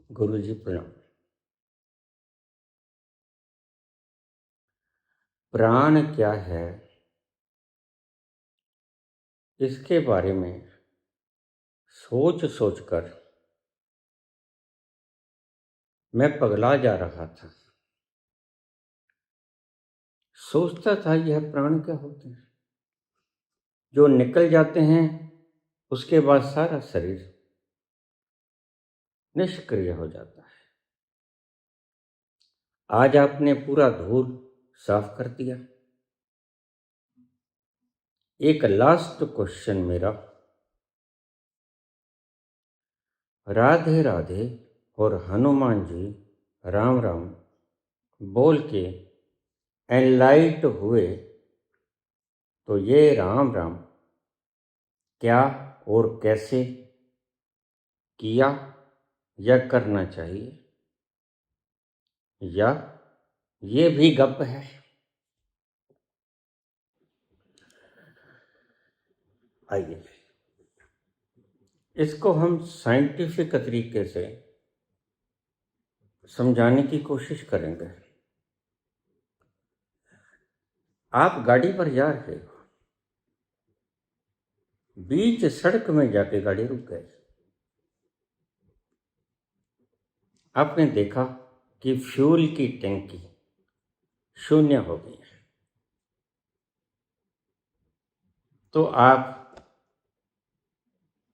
गुरुजी प्रणाम। प्राण क्या है, इसके बारे में सोच सोचकर मैं पगला जा रहा था। सोचता था यह प्राण क्या होते हैं जो निकल जाते हैं, उसके बाद सारा शरीर निष्क्रिय हो जाता है। आज आपने पूरा धूल साफ कर दिया। एक लास्ट क्वेश्चन मेरा, राधे राधे और हनुमान जी राम राम बोल के एनलाइट हुए, तो ये राम राम क्या और कैसे किया या करना चाहिए, या ये भी गप है? आइए इसको हम साइंटिफिक तरीके से समझाने की कोशिश करेंगे। आप गाड़ी पर जा रहे हो, बीच सड़क में जाके गाड़ी रुक गई। आपने देखा कि फ्यूल की टंकी शून्य हो गई है, तो आप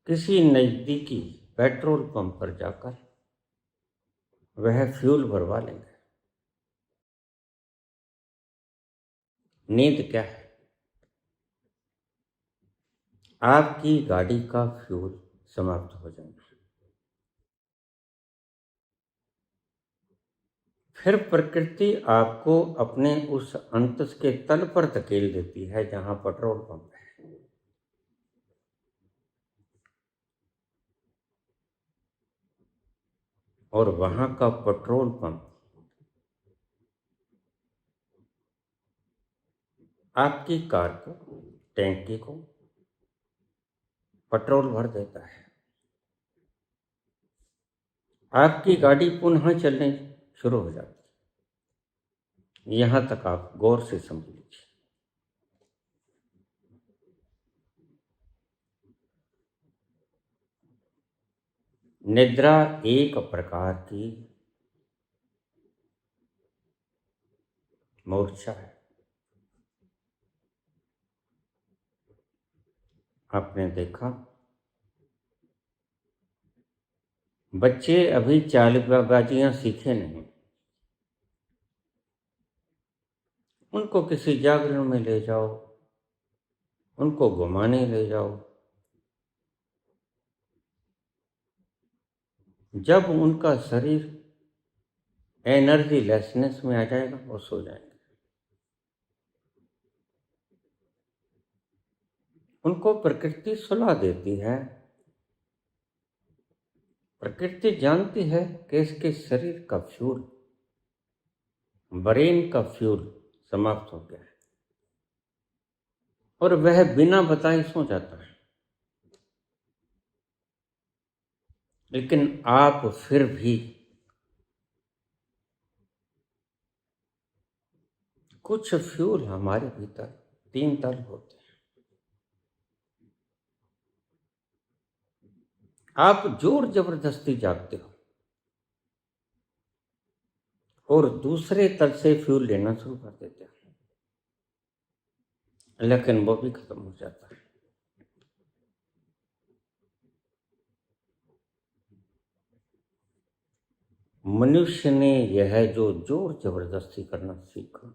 किसी नज़दीकी पेट्रोल पंप पर जाकर वह फ्यूल भरवा लेंगे। नींद क्या है? आपकी गाड़ी का फ्यूल समाप्त हो जाएगा। फिर प्रकृति आपको अपने उस अंतस के तल पर धकेल देती है जहां पेट्रोल पंप है। और वहां का पेट्रोल पंप आपकी कार को, टैंकी को पेट्रोल भर देता है। आपकी गाड़ी पुनः चलने शुरू हो जाती है। यहां तक आप गौर से समझ लीजिए। निद्रा एक प्रकार की मूर्छा है। आपने देखा, बच्चे अभी चालबाजियां सीखे नहीं, उनको किसी जागरण में ले जाओ, उनको घुमाने ले जाओ, जब उनका शरीर एनर्जी लेसनेस में आ जाएगा वो सो जाएंगे। उनको प्रकृति सुला देती है। प्रकृति जानती है कि इसके शरीर का फ्यूल, ब्रेन का फ्यूल समाप्त हो गया है, और वह बिना बताए सो जाता है। लेकिन आप फिर भी कुछ फ्यूल हमारे भीतर तीन तल होते हैं। आप जोर जबरदस्ती जागते हो और दूसरे तल से फ्यूल लेना शुरू कर देते हो, लेकिन वो भी खत्म हो जाता है। मनुष्य ने यह जो जोर जबरदस्ती करना सीखा,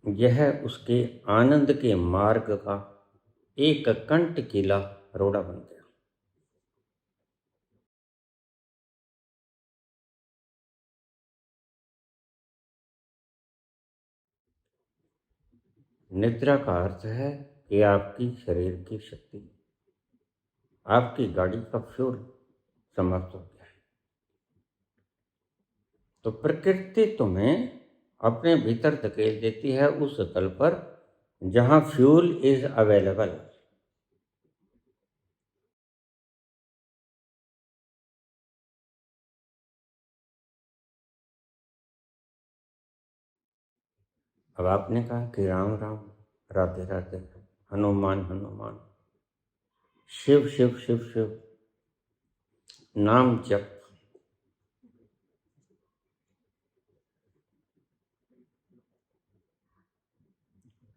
यह उसके आनंद के मार्ग का एक कंटकीला रोड़ा बन गया। निद्रा का अर्थ है कि आपकी शरीर की शक्ति, आपकी गाड़ी का फ्यूल समाप्त हो गया है। तो प्रकृति तुम्हें अपने भीतर धकेल देती है उस तल पर जहां फ्यूल इज अवेलेबल। अब आपने कहा कि राम राम, राधे राधे, हनुमान हनुमान, शिव शिव शिव शिव, नाम जप।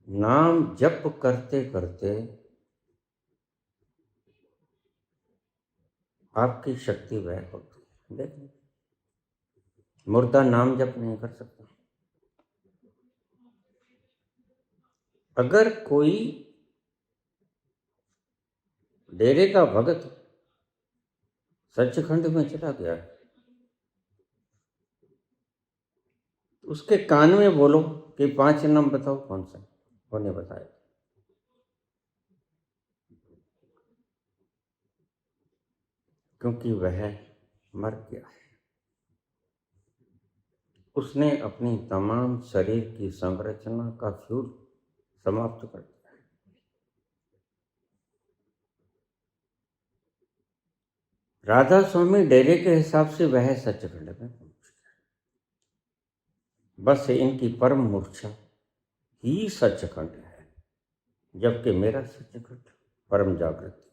नाम जप करते करते आपकी शक्ति वह होती है। देखिए, मुर्दा नाम जप नहीं कर सकता। अगर कोई डेरे का भगत सचखंड में चला गया, उसके कान में बोलो कि 5 नाम बताओ कौन सा, वो नहीं बताए, क्योंकि वह मर गया है। उसने अपनी तमाम शरीर की संरचना का फ्यूल समाप्त कर दिया। राधा स्वामी डेरे के हिसाब से वह सचखंड में पहुंच गया। बस इनकी परम मूर्छा ही सचखंड है, जबकि मेरा सचखंड परम जागृति है।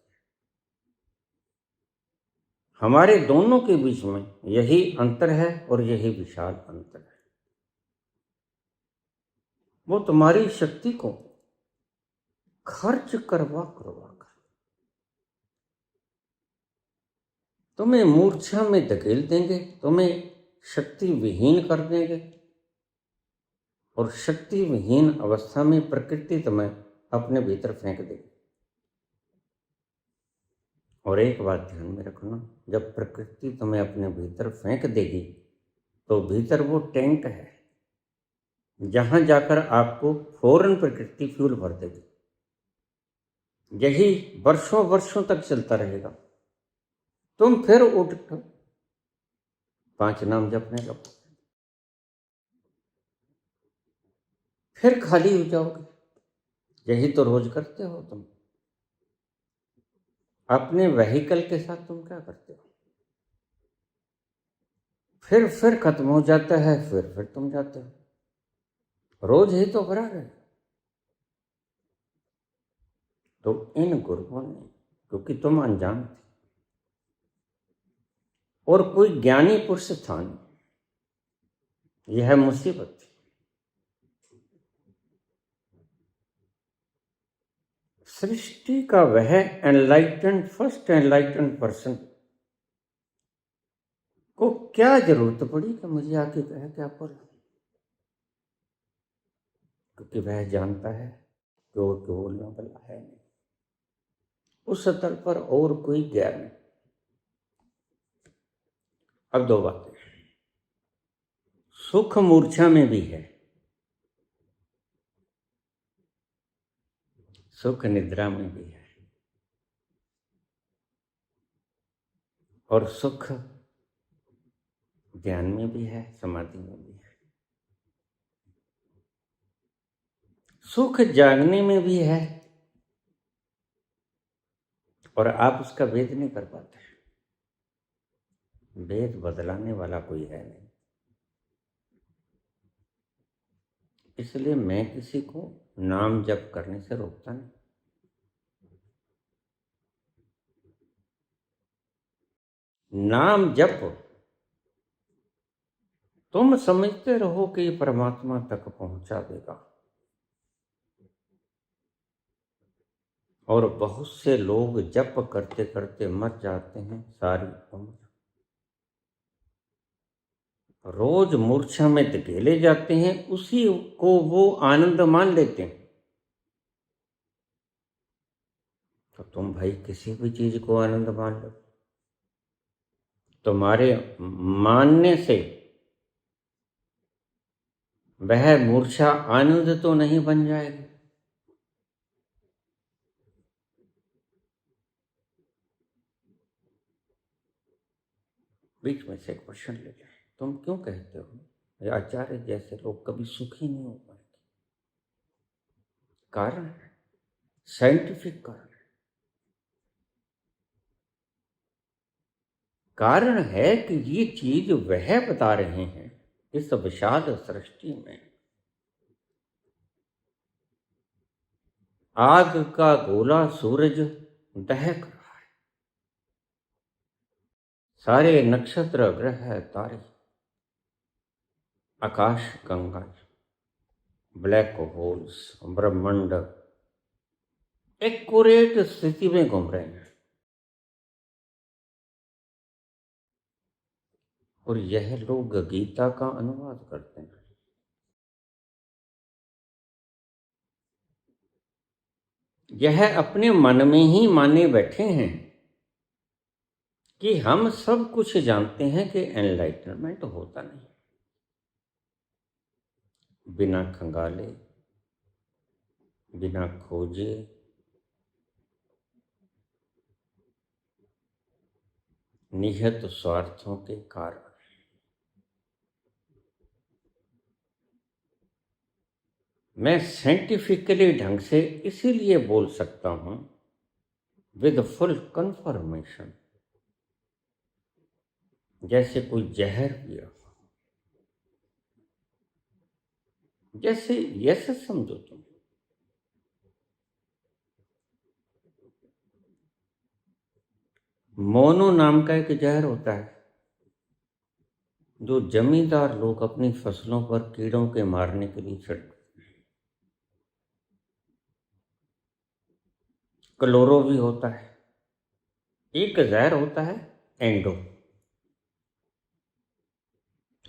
हमारे दोनों के बीच में यही अंतर है और यही विशाल अंतर है। वो तुम्हारी शक्ति को खर्च करवा कर तुम्हें मूर्छा में धकेल देंगे, तुम्हें शक्ति विहीन कर देंगे, और शक्ति विहीन अवस्था में प्रकृति तुम्हें अपने भीतर फेंक देगी। और एक बात ध्यान में रखना, जब प्रकृति तुम्हें अपने भीतर फेंक देगी तो भीतर वो टैंक है जहां जाकर आपको फौरन प्रकृति फ्यूल भर देगी। यही वर्षों वर्षों तक चलता रहेगा। तुम फिर उठ 5 नाम जपने लगो, फिर खाली हो जाओगे। यही तो रोज करते हो तुम। अपने व्हीकल के साथ तुम क्या करते हो? फिर खत्म हो जाता है, फिर तुम जाते हो। रोज ही तो भरा है। तो इन गुरुओं ने, क्योंकि तुम अनजान थे और कोई ज्ञानी पुरुष था नहीं, यह मुसीबत थी। सृष्टि का वह फर्स्ट एनलाइटेंड पर्सन को क्या जरूरत पड़ी कि मुझे आके कहे क्या बोला, क्योंकि वह जानता है कि और क्यों बोलने वाला है नहीं। उस स्तर पर और कोई ज्ञान नहीं। अब 2 बातें। सुख मूर्छा में भी है, सुख निद्रा में भी है, और सुख ध्यान में भी है, समाधि में भी है। सुख जागने में भी है और आप उसका भेद नहीं कर पाते। भेद बदलाने वाला कोई है नहीं। इसलिए मैं किसी को नाम जप करने से रोकता नहीं। नाम जप तुम समझते रहो कि ये परमात्मा तक पहुंचा देगा, और बहुत से लोग जप करते करते मर जाते हैं सारी उम्र। रोज मूर्छा में धकेले जाते हैं, उसी को वो आनंद मान लेते हैं। तो तुम भाई किसी भी चीज को आनंद मान लो, तुम्हारे मानने से वह मूर्छा आनंद तो नहीं बन जाएगी। बीच में से एक क्वेश्चन ले जाए, तुम क्यों कहते हो आचार्य जैसे लोग कभी सुखी नहीं हो पाएंगे? कारण है, साइंटिफिक कारण है कि ये चीज वह बता रहे हैं इस विशाल सृष्टि में आग का गोला सूरज दहक रहा है, सारे नक्षत्र ग्रह तारे, आकाश गंगा, ब्लैक होल्स, ब्रह्मांड एक्यूरेट स्थिति में घूम रहे हैं। और यह लोग गीता का अनुवाद करते हैं। यह अपने मन में ही माने बैठे हैं कि हम सब कुछ जानते हैं कि एनलाइटनमेंट होता नहीं। बिना खंगाले, बिना खोजे, निहित स्वार्थों के कारण मैं साइंटिफिकली ढंग से इसीलिए बोल सकता हूं विद फुल कंफर्मेशन, जैसे कोई जहर पिया, जैसे यस समझो तुम। मोनो नाम का एक जहर होता है जो जमींदार लोग अपनी फसलों पर कीड़ों के मारने के लिए छिड़कते। क्लोरो भी होता है। एक जहर होता है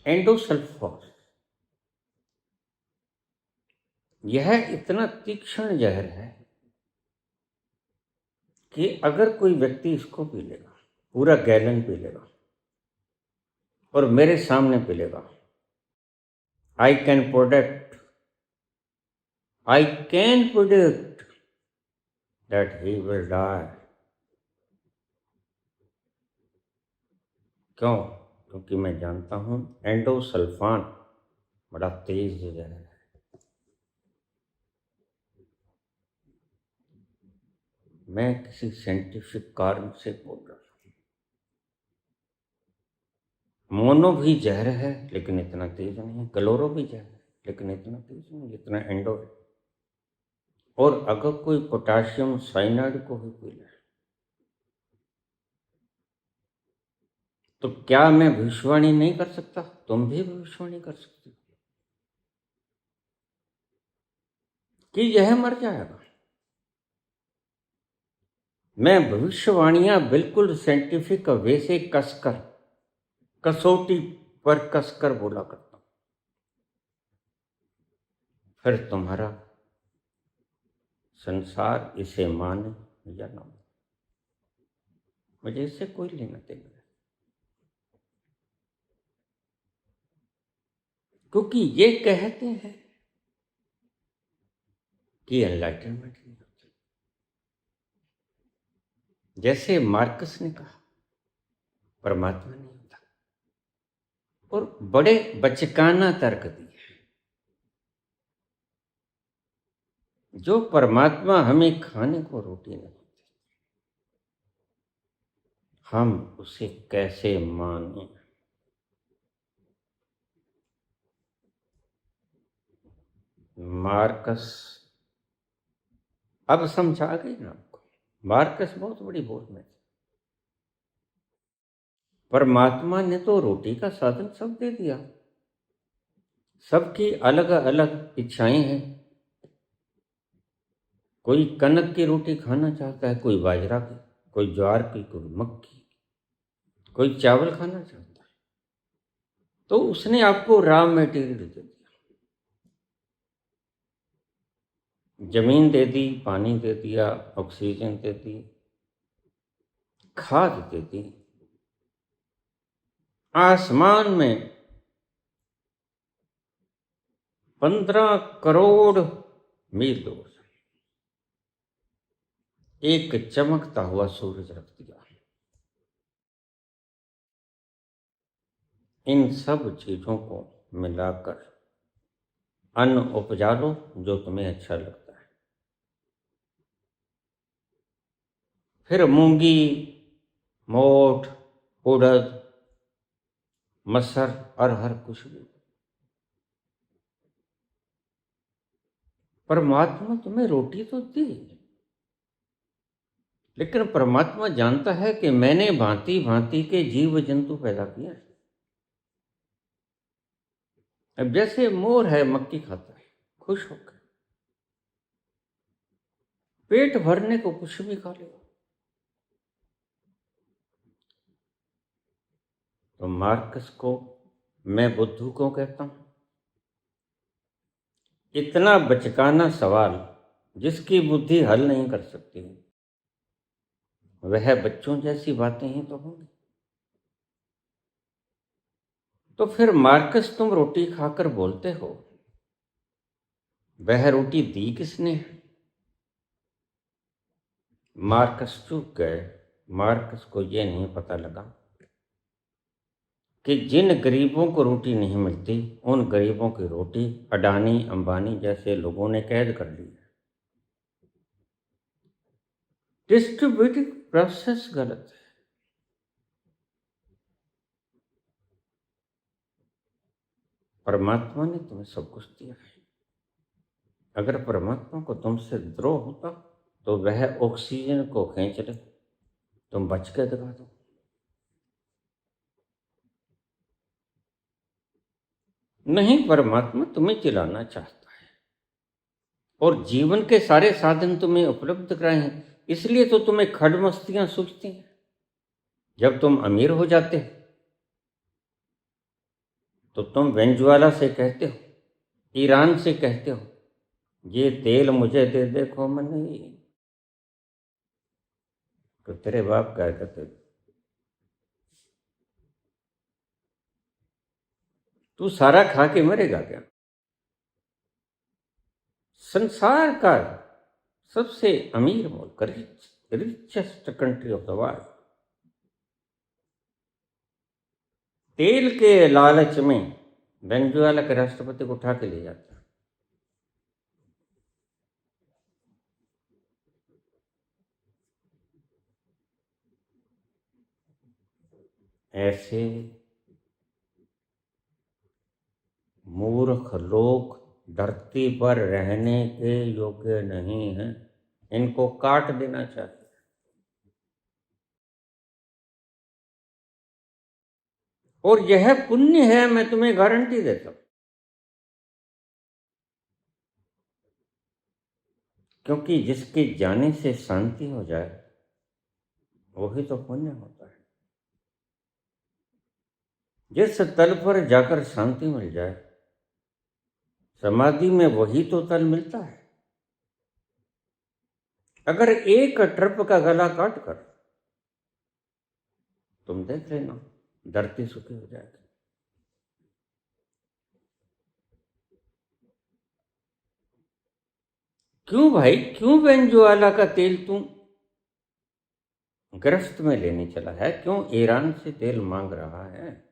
एंडोसल्फान। यह इतना तीक्ष्ण जहर है कि अगर कोई व्यक्ति इसको पी लेगा, पूरा गैलन पी लेगा और मेरे सामने पी लेगा, I can product that he will die. क्यों? क्योंकि मैं जानता हूं एंडोसल्फान बड़ा तेज जहर है। मैं किसी साइंटिफिक कारण से बोल रहा हूं। मोनो भी जहर है लेकिन इतना तेज नहीं है, क्लोरो भी जहर है लेकिन इतना तेज नहीं जितना एंडो है। और अगर कोई पोटाशियम साइनाइड को भी पी ले तो क्या मैं भविष्यवाणी नहीं कर सकता? तुम भी भविष्यवाणी कर सकते हो कि यह मर जाएगा। मैं भविष्यवाणियां बिल्कुल साइंटिफिक वे से कसकर, कसौटी पर कसकर बोला करता हूं। फिर तुम्हारा संसार इसे माने या ना माने, मुझे इससे कोई लेना देना नहीं। क्योंकि ये कहते हैं कि एनलाइटनमेंट नहीं होती। जैसे मार्कस ने कहा परमात्मा नहीं होता, और बड़े बचकाना तर्क दिए। जो परमात्मा हमें खाने को रोटी नहीं देती, हम उसे कैसे माने? मार्कस, अब समझ आ गई ना आपको? मार्कस बहुत बड़ी भूल में थे। परमात्मा ने तो रोटी का साधन सब दे दिया, सबकी अलग अलग इच्छाएं हैं। कोई कनक की रोटी खाना चाहता है, कोई बाजरा की, कोई ज्वार की, कोई मक्की, कोई चावल खाना चाहता है। तो उसने आपको रॉ मटेरियल दे दिया, जमीन दे दी, पानी दे दिया, ऑक्सीजन दे दी, खाद दे दी। आसमान में 15 करोड़ मील दूर एक चमकता हुआ सूरज रख दिया। इन सब चीजों को मिलाकर अन्न उपजा लो जो तुम्हें अच्छा लगता है। फिर मूंगी, मोठ, उड़द, मसर, अरहर, कुछ भी। परमात्मा तुम्हें रोटी तो दी, लेकिन परमात्मा जानता है कि मैंने भांति भांति के जीव जंतु पैदा किए हैं। अब जैसे मोर है, मक्खी खाता है खुश होकर, पेट भरने को कुछ भी खा लेगा। तो मार्कस को मैं बुद्धू को कहता हूं, इतना बचकाना सवाल जिसकी बुद्धि हल नहीं कर सकती, वह बच्चों जैसी बातें ही तो होंगी। तो फिर मार्कस, तुम रोटी खाकर बोलते हो, वह रोटी दी किसने? मार्कस चूक गए। मार्कस को यह नहीं पता लगा कि जिन गरीबों को रोटी नहीं मिलती, उन गरीबों की रोटी अडानी अंबानी जैसे लोगों ने कैद कर ली है। डिस्ट्रीब्यूटिव प्रोसेस गलत है। परमात्मा ने तुम्हें सब कुछ दिया है। अगर परमात्मा को तुमसे द्रोह होता तो वह ऑक्सीजन को खींच ले, तुम बच के दिखा दो। नहीं, परमात्मा तुम्हें चिल्लाना चाहता है और जीवन के सारे साधन तुम्हें उपलब्ध कराए हैं, इसलिए तो तुम्हें खड़मस्तियां सूझती हैं। जब तुम अमीर हो जाते हो तो तुम वेनेजुएला से कहते हो, ईरान से कहते हो, ये तेल मुझे दे दे खोमनी। तो तेरे बाप क्या कहते, तू सारा खा के मरेगा क्या? संसार का सबसे अमीर मुल्क, richest country of the world, तेल के लालच में वेनेजुएला के राष्ट्रपति को उठा के ले जाता है। ऐसे मूर्ख लोग धरती पर रहने के योग्य नहीं हैं, इनको काट देना चाहिए। और यह पुण्य है, मैं तुम्हें गारंटी देता हूं, क्योंकि जिसके जाने से शांति हो जाए वही तो पुण्य होता है। जिस तल पर जाकर शांति मिल जाए, समाधि में वही तो तल मिलता है। अगर एक ट्रप का गला काट कर, तुम देख लेना, धरती सुखी हो जाएगी। क्यों भाई, क्यों वेनेजुएला का तेल तू गिरफ्त में लेने चला है? क्यों ईरान से तेल मांग रहा है?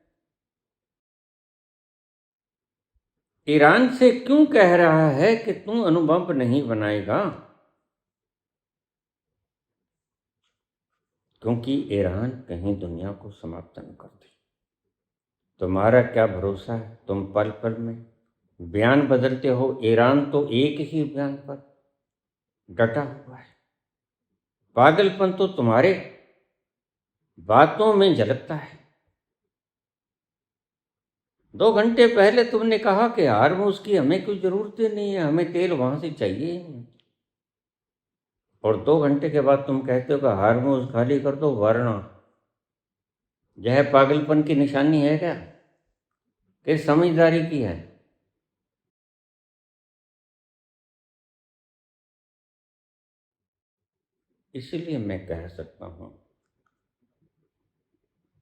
ईरान से क्यों कह रहा है कि तू अणुबम नहीं बनाएगा? क्योंकि ईरान कहीं दुनिया को समाप्त न कर दे। तुम्हारा क्या भरोसा है? तुम पल पल में बयान बदलते हो। ईरान तो एक ही बयान पर डटा हुआ है। पागलपन तो तुम्हारे बातों में झलकता है। 2 घंटे पहले तुमने कहा कि हार्मोज की हमें कोई जरूरत ही नहीं है, हमें तेल वहां से चाहिए ही नहीं। और 2 घंटे के बाद तुम कहते हो कि हार्मोज खाली कर दो, वरना यह पागलपन की निशानी है क्या कि समझदारी की है? इसलिए मैं कह सकता हूं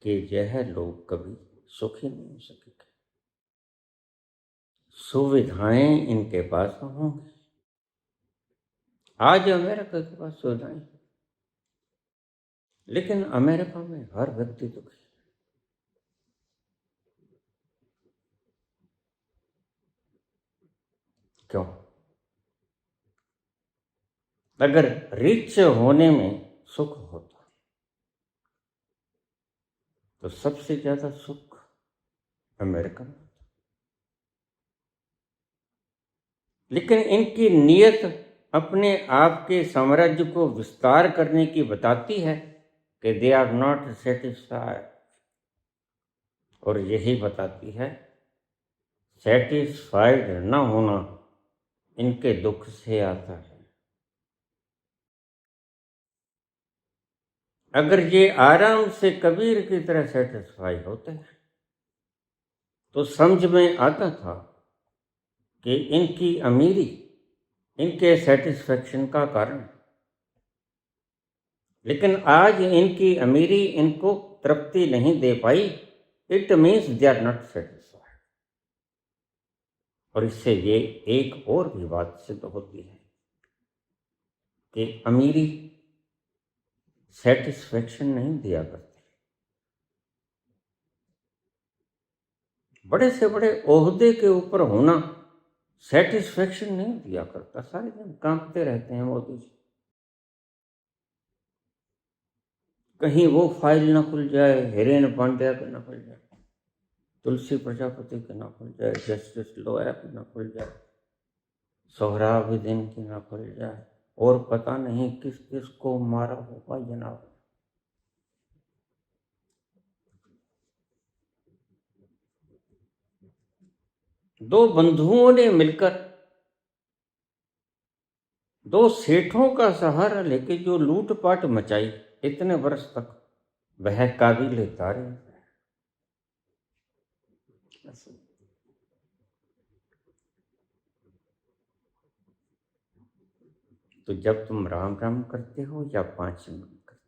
कि यह लोग कभी सुखी नहीं हो सकेंगे। सुविधाएं इनके पास होंगी। आज अमेरिका के पास सुविधाएं हैं, लेकिन अमेरिका में हर व्यक्ति दुखी है। क्यों? अगर रिच होने में सुख होता तो सबसे ज्यादा सुख अमेरिका में। लेकिन इनकी नीयत अपने आप के साम्राज्य को विस्तार करने की बताती है कि दे आर नॉट सेटिस्फाइड, और यही बताती है सेटिस्फाइड न होना इनके दुख से आता है। अगर ये आराम से कबीर की तरह सेटिस्फाई होते हैं तो समझ में आता था कि इनकी अमीरी इनके सेटिस्फेक्शन का कारण, लेकिन आज इनकी अमीरी इनको तृप्ति नहीं दे पाई। It means they are not satisfied. और इससे ये एक और भी बात सिद्ध होती है कि अमीरी सेटिस्फेक्शन नहीं दिया करती। बड़े से बड़े ओहदे के ऊपर होना सेटिस्फेक्शन नहीं दिया करता। सारे दिन कांपते रहते हैं मोदी जी, कहीं वो फाइल ना खुल जाए, हिरेन पांड्या के ना खुल जाए, तुलसी प्रजापति के ना खुल जाए, जस्टिस लोया के ना खुल जाए, सोहराबुद्दीन की ना खुल जाए, और पता नहीं किस किस को मारा होगा जनाब। दो बंधुओं ने मिलकर दो सेठों का सहारा लेके जो लूटपाट मचाई इतने वर्ष तक, वह काबिल तारीफ है। तो जब तुम राम राम करते हो या 5 मिनट करते हो,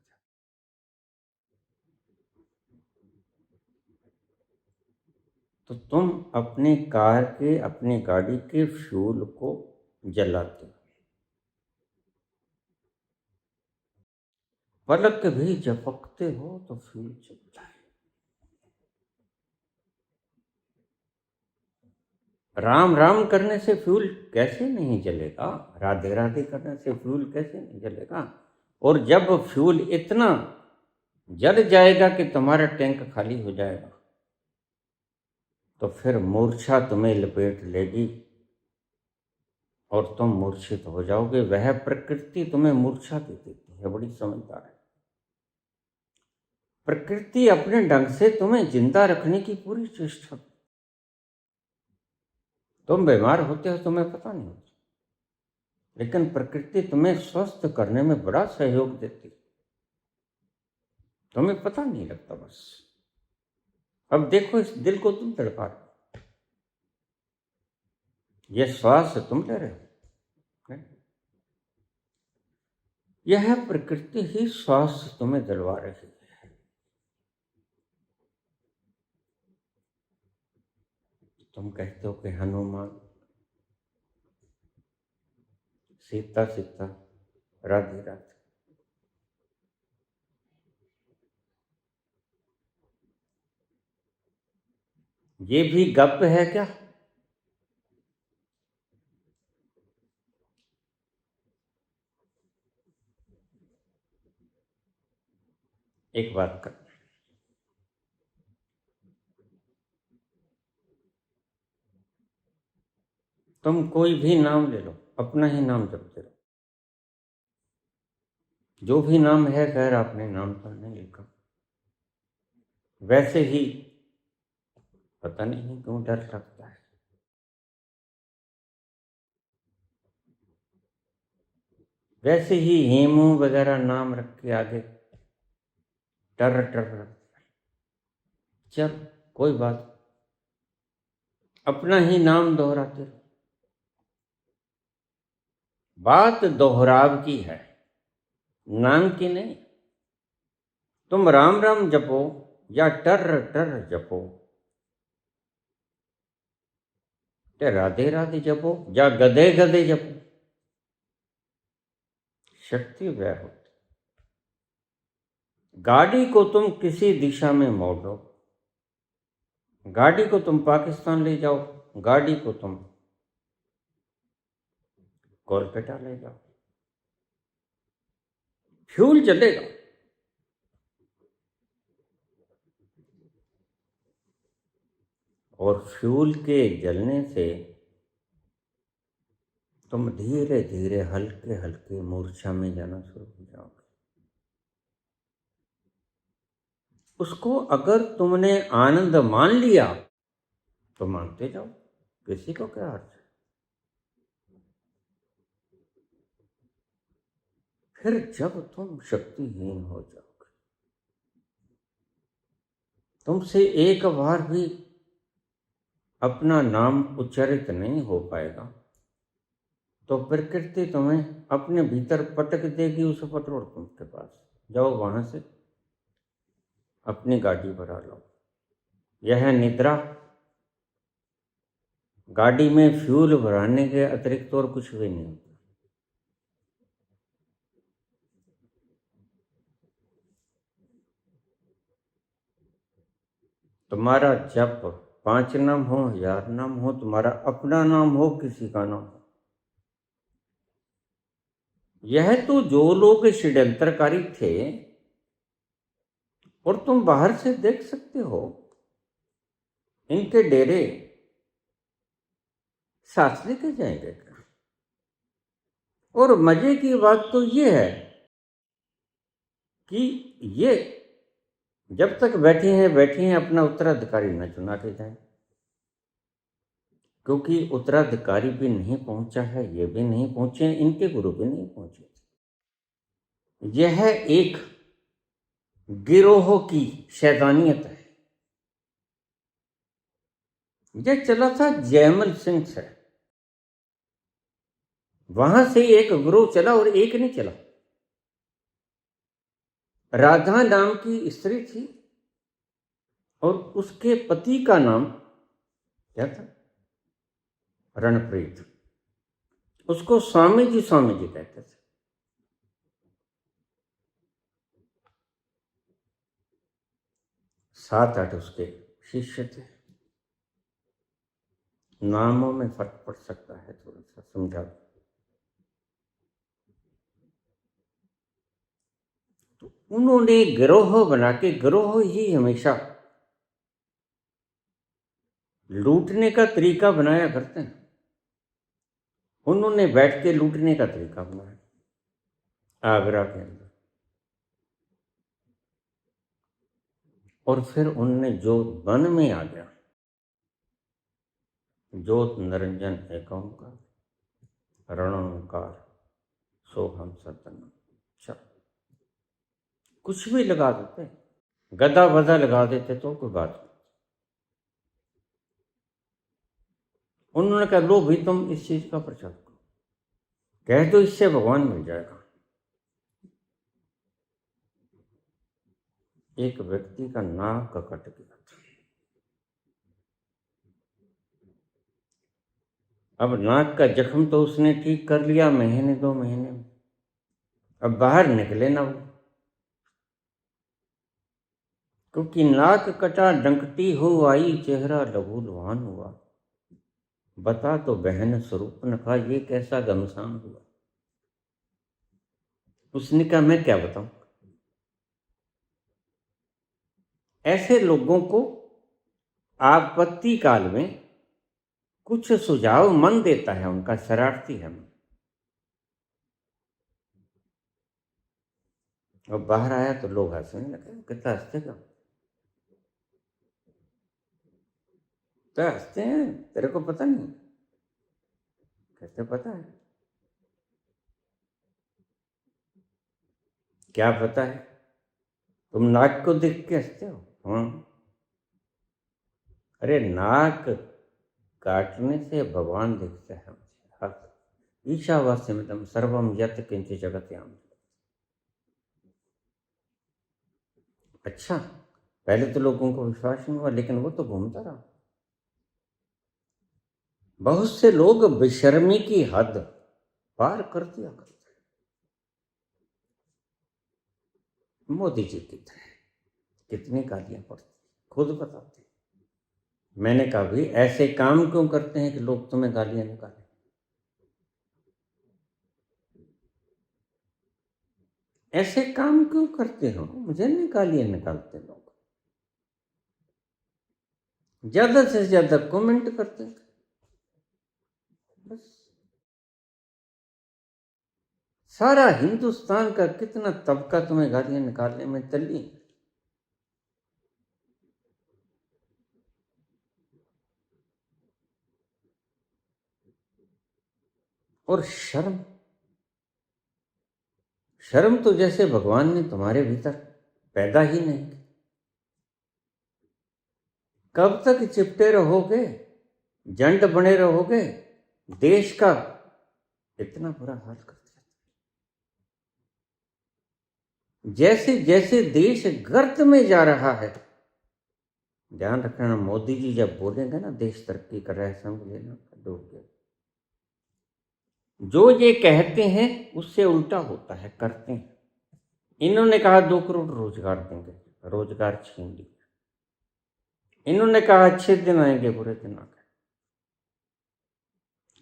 तो तुम अपने कार के, अपनी गाड़ी के फ्यूल को जलाते हो। पलक भी झपकते हो तो फ्यूल जलता है। राम राम करने से फ्यूल कैसे नहीं जलेगा? राधे राधे करने से फ्यूल कैसे नहीं जलेगा? और जब फ्यूल इतना जल जाएगा कि तुम्हारा टैंक खाली हो जाएगा, तो फिर मूर्छा तुम्हें लपेट लेगी और तुम मूर्छित हो जाओगे। वह प्रकृति तुम्हें मूर्छा दे देती है, बड़ी समझदार है। प्रकृति अपने ढंग से तुम्हें जिंदा रखने की पूरी चेष्टा। तुम बीमार होते हो, तुम्हें पता नहीं होता, लेकिन प्रकृति तुम्हें स्वस्थ करने में बड़ा सहयोग देती, तुम्हें पता नहीं लगता। बस अब देखो, इस दिल को तुम तड़पा रहे हो, यह श्वास तुम ले रहे हो, नहीं? यह प्रकृति ही श्वास तुम्हें दिलवा रही है। तुम कहते हो कि हनुमान, सीता सीता, राधे राधे। ये भी गप है क्या? एक बात कर, तुम कोई भी नाम ले लो, अपना ही नाम जपते रहो। जो भी नाम है, खैर आपने नाम पर नहीं लिखा, वैसे ही पता नहीं क्यों डर लगता है। वैसे ही हेमू वगैरह नाम रख के आगे टर टर, चल कोई बात, अपना ही नाम दोहराते रहो। बात दोहराव की है, नाम की नहीं। तुम राम राम जपो या टर टर जपो, या राधे राधे जपो या गधे गधे जपो, शक्ति वह होती। गाड़ी को तुम किसी दिशा में मोड़ो, गाड़ी को तुम पाकिस्तान ले जाओ, गाड़ी को तुम कोलकाता ले जाओ, फ्यूल जलेगा। और फ्यूल के जलने से तुम धीरे धीरे हल्के हल्के मूर्छा में जाना शुरू हो जाओगे। उसको अगर तुमने आनंद मान लिया तो मानते जाओ, किसी को क्या अर्थ है। फिर जब तुम शक्तिहीन हो जाओगे, तुमसे एक बार भी अपना नाम उच्चारित नहीं हो पाएगा, तो प्रकृति तुम्हें अपने भीतर पटक देगी उस पेट्रोल पंप के पास। जाओ वहां से अपनी गाड़ी भरा लो। यह निद्रा गाड़ी में फ्यूल भराने के अतिरिक्त और कुछ भी नहीं होता। तुम्हारा जप 5 नाम हो, 1000 नाम हो, तुम्हारा अपना नाम हो, किसी का नाम हो, यह तो जो लोग षड्यंत्रकारी थे, और तुम बाहर से देख सकते हो इनके डेरे सांस लेके जाएंगे क्या। और मजे की बात तो ये है कि ये जब तक बैठे हैं अपना उत्तराधिकारी न चुना के जाए, क्योंकि उत्तराधिकारी भी नहीं पहुंचा है, ये भी नहीं पहुंचे, इनके गुरु भी नहीं पहुंचे। यह एक गिरोह की शैतानियत है। यह चला था जयमल सिंह से, वहां से एक गिरोह चला और एक नहीं चला। राधा नाम की स्त्री थी और उसके पति का नाम क्या था, रणप्रीत। उसको स्वामी जी कहते थे। सात आठ उसके शिष्य थे। नामों में फर्क पड़ सकता है, थोड़ा सा समझा। तो उन्होंने गिरोह बना के, गिरोह ही हमेशा लूटने का तरीका बनाया करते हैं। उन्होंने बैठ के लूटने का तरीका बनाया आगरा के अंदर। और फिर उनने जो वन में आ गया, ज्योत निरंजन एक ओंकार रणोंकार सोहम सतनाम। अच्छा, कुछ भी लगा देते, गदा बदा लगा देते तो कोई बात नहीं। उन्होंने कहा लो भी तुम इस चीज का प्रचार करो, कह दो इससे भगवान मिल जाएगा। एक व्यक्ति का नाक का कट गया था। अब नाक का जख्म तो उसने ठीक कर लिया महीने 2 महीने में, अब बाहर निकले ना वो, क्योंकि नाक कटा डंकटी हो आई, चेहरा लघु लुहान हुआ। बता तो बहन स्वरूप ने कहा ये कैसा घमसान हुआ। उसने कहा मैं क्या बताऊं। ऐसे लोगों को आपत्ति काल में कुछ सुझाव मन देता है, उनका शरारती है मन। और बाहर आया तो लोग हंसने लगे। कितना हंसते का, तो हंसते हैं, तेरे को पता नहीं। कहते पता है। क्या पता है, तुम नाक को देख के हंसते हो। हाँ, अरे नाक काटने से भगवान दिखता है मुझे। ईशावास्यमिदं सर्वम यत् किंचित् जगत्याम। अच्छा, पहले तो लोगों को विश्वास नहीं हुआ, लेकिन वो तो घूमता रहा। बहुत से लोग बेशर्मी की हद पार कर दिया करते। मोदी जी की तरह कितनी गालियां पड़ती, खुद बताते। मैंने कहा भी ऐसे काम क्यों करते हैं कि लोग तुम्हें गालियां निकालें। ऐसे काम क्यों करते हो, मुझे नहीं गालियां निकालते लोग। ज्यादा से ज्यादा कमेंट करते बस। सारा हिंदुस्तान का कितना तबका तुम्हें गालियां निकालने में तल्लीन। और शर्म, शर्म तो जैसे भगवान ने तुम्हारे भीतर पैदा ही नहीं की। कब तक चिपटे रहोगे, जंड बने रहोगे, देश का इतना बुरा हाल कर दिया। जैसे जैसे देश गर्त में जा रहा है, ध्यान रखना, मोदी जी जब बोलेंगे ना देश तरक्की कर रहा है, समझ लेना डूब गया। जो ये कहते हैं उससे उल्टा होता है, करते हैं। इन्होंने कहा 2 करोड़ रोजगार देंगे, रोजगार छीन लिया। इन्होंने कहा अच्छे दिन आएंगे, बुरे दिन आ गए।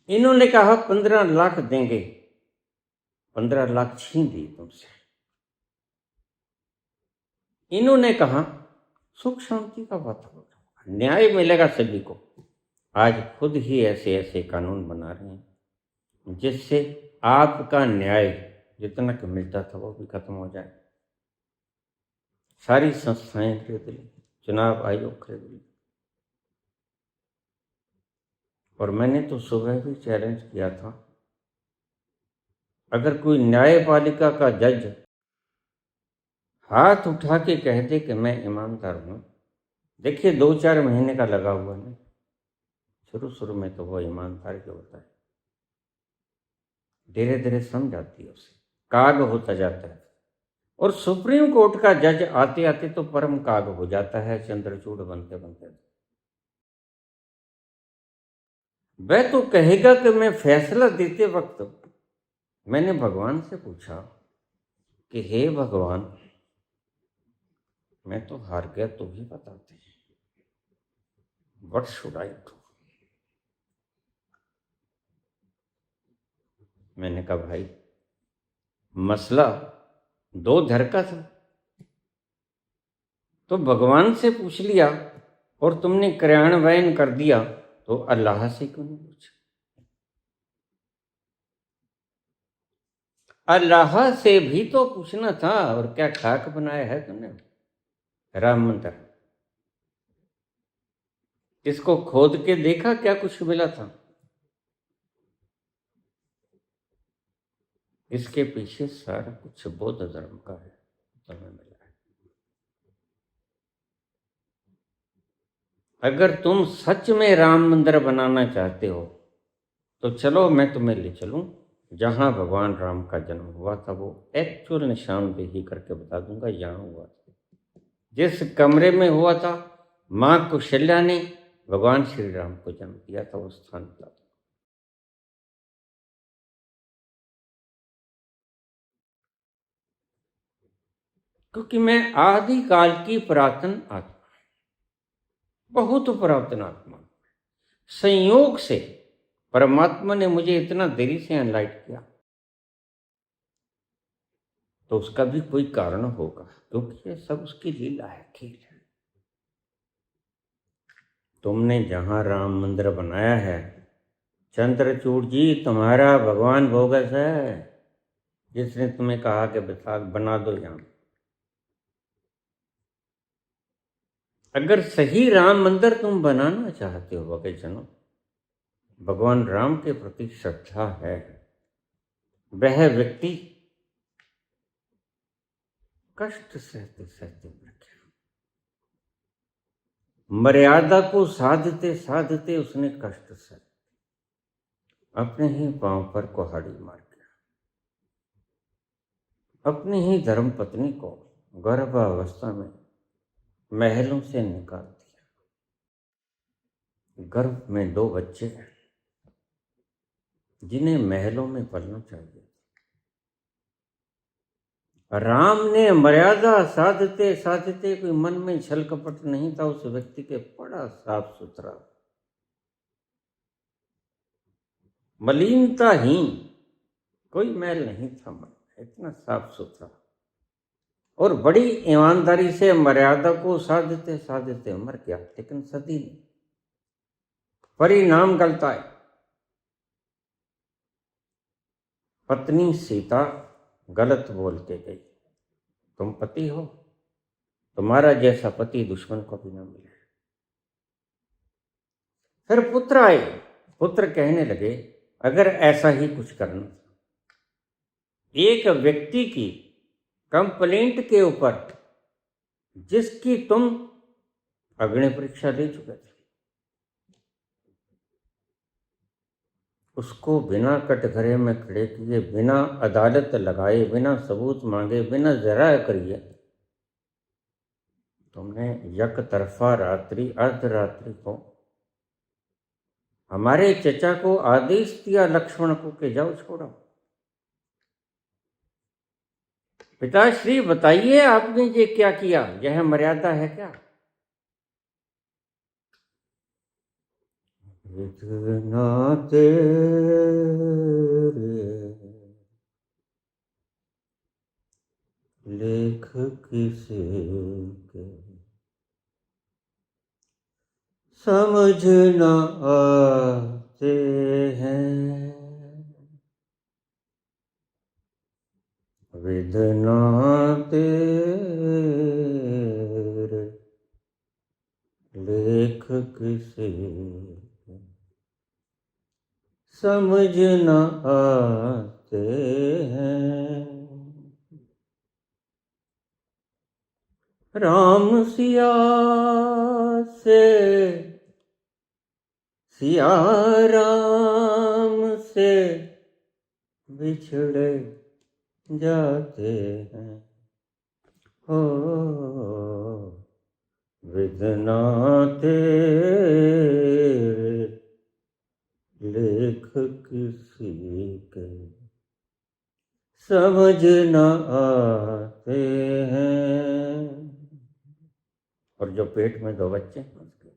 इन्होंने कहा 15 लाख देंगे, 15 लाख छीन लिए तुमसे। इन्होंने कहा सुख शांति का वातावरण, न्याय मिलेगा सभी को। आज खुद ही ऐसे ऐसे कानून बना रहे हैं जिससे आपका न्याय जितना कि मिलता था वो भी खत्म हो जाए। सारी संस्थाएं खरीद ली, चुनाव आयोग खरीद ली। और मैंने तो सुबह भी चैलेंज किया था, अगर कोई न्यायपालिका का जज हाथ उठा के कह दे कि मैं ईमानदार हूं, देखिए 2-4 महीने का लगा हुआ नहीं, शुरू शुरू में तो वो ईमानदार जो होता है धीरे धीरे समझ आती है, उसे काग होता जाता है। और सुप्रीम कोर्ट का जज आते आते तो परम काग हो जाता है, चंद्रचूड़ बनते बनते। वह तो कहेगा कि मैं फैसला देते वक्त मैंने भगवान से पूछा कि हे भगवान, मैं तो हार गया, तो भी बताते हैं, व्हाट शुड आई डू। मैंने कहा भाई मसला 2 धर का था, तो भगवान से पूछ लिया और तुमने क्रियान्वयन कर दिया, तो अल्लाह से क्यों नहीं पूछा? अल्लाह से भी तो पूछना था। और क्या खाक बनाया है तुमने राम मंदिर? इसको खोद के देखा क्या कुछ मिला था? इसके पीछे सारा कुछ बौद्ध धर्म का है, तुम्हें मिला है। अगर तुम सच में राम मंदिर बनाना चाहते हो तो चलो मैं तुम्हें ले चलूं जहां भगवान राम का जन्म हुआ था, वो एक्चुअल निशानदेही करके बता दूंगा यहां हुआ था। जिस कमरे में हुआ था, मां कौशल्या ने भगवान श्री राम को जन्म दिया था, वो स्थान था। क्योंकि मैं आदिकाल की पुरातन आत्मा, बहुत पुरातन आत्मा, संयोग से परमात्मा ने मुझे इतना देरी से एनलाइट किया, तो उसका भी कोई कारण होगा, क्योंकि ये सब उसकी लीला है, खेल है। तुमने जहां राम मंदिर बनाया है, चंद्रचूड़ जी तुम्हारा भगवान बोगस है, जिसने तुम्हें कहा कि बना दो यहां। अगर सही राम मंदिर तुम बनाना चाहते हो भक्तजनों, भगवान राम के प्रति श्रद्धा है, वह व्यक्ति कष्ट सहते सहते मर गया। मर्यादा को साधते साधते उसने कष्ट सहे, अपने ही पांव पर कुहाड़ी मार गया। अपनी ही धर्म पत्नी को गर्भावस्था में महलों से निकाल दिया। गर्भ में 2 बच्चे जिन्हें महलों में पलना चाहिए। राम ने मर्यादा साधते साधते, कोई मन में छल कपट नहीं था उस व्यक्ति के, बड़ा साफ सुथरा, मलिनताहीन, कोई मैल नहीं था मन, इतना साफ सुथरा, और बड़ी ईमानदारी से मर्यादा को साधते साधते मर गया। लेकिन सदी नहीं, परिणाम गलता है। पत्नी सीता गलत बोल के गई। तुम पति हो, तुम्हारा जैसा पति दुश्मन को भी ना मिले। फिर पुत्र आए, पुत्र कहने लगे अगर ऐसा ही कुछ करना, एक व्यक्ति की कंप्लेंट के ऊपर जिसकी तुम अग्नि परीक्षा दे चुके थे, उसको बिना कटघरे में खड़े किए, बिना अदालत लगाए, बिना सबूत मांगे, बिना जरा करिए तुमने यक तरफा रात्रि अर्धरात्रि को हमारे चचा को आदेश दिया लक्ष्मण को कि जाओ छोड़ो। पिताश्री बताइए आपने ये क्या किया, यह मर्यादा है क्या? इतना तेरे लेख किसे के समझ न आते हैं, वेदना तेरे लेख किसे समझ न आते हैं। राम सिया से, सिया राम से बिछड़े जाते हैं, हो वेदना तेरे लेख किसी के समझ न आते हैं। और जो पेट में 2 बच्चे हैं उसके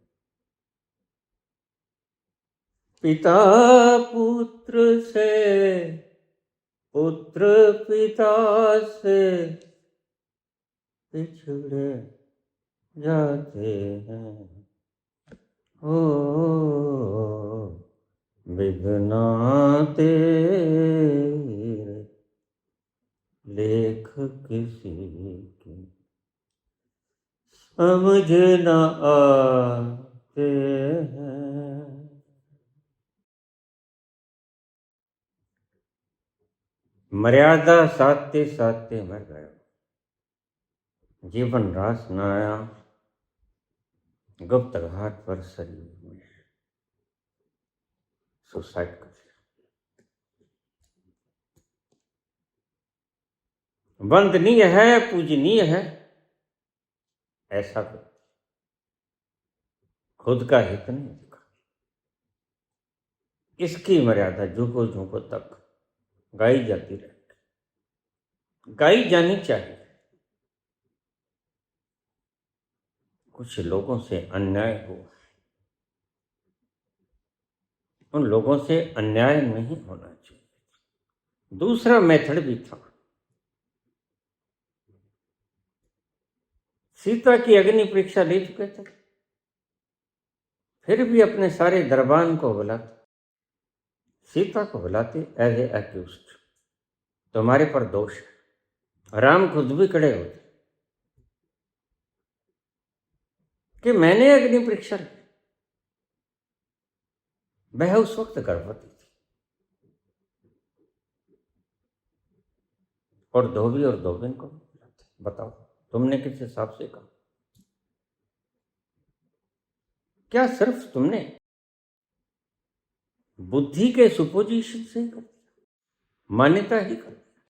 पिता पुत्र से, पुत्र पिता से पिछड़े जाते हैं, हो वेदना तेरे लेख किसी की समझ न आते हैं। मर्यादा साधते साधते मर गया, जीवन रास न आया, गुप्त घाट पर शरीर में सुसाइड कर लिया। वंदनीय है, पूजनीय है ऐसा तो खुद का हित नहीं देखा, इसकी मर्यादा झुको झुको तक गाई जाती रहती, गाई जानी चाहिए। कुछ लोगों से अन्याय हुआ, उन लोगों से अन्याय नहीं होना चाहिए। दूसरा मेथड भी था, सीता की अग्नि परीक्षा ले चुके थे, फिर भी अपने सारे दरबान को बुलाते, सीता को बुलाते एज ए एक्यूज्ड, तुम्हारे पर दोष है। राम खुद भी खड़े होते कि मैंने अग्नि परीक्षा ली, वह उस वक्त गर्भवती थी, और धोबी और धोबिन को बुलाते, बताओ तुमने किस हिसाब से कहा? क्या सिर्फ तुमने बुद्धि के सुपोजिशन से कर दिया, मान्यता ही कर दिया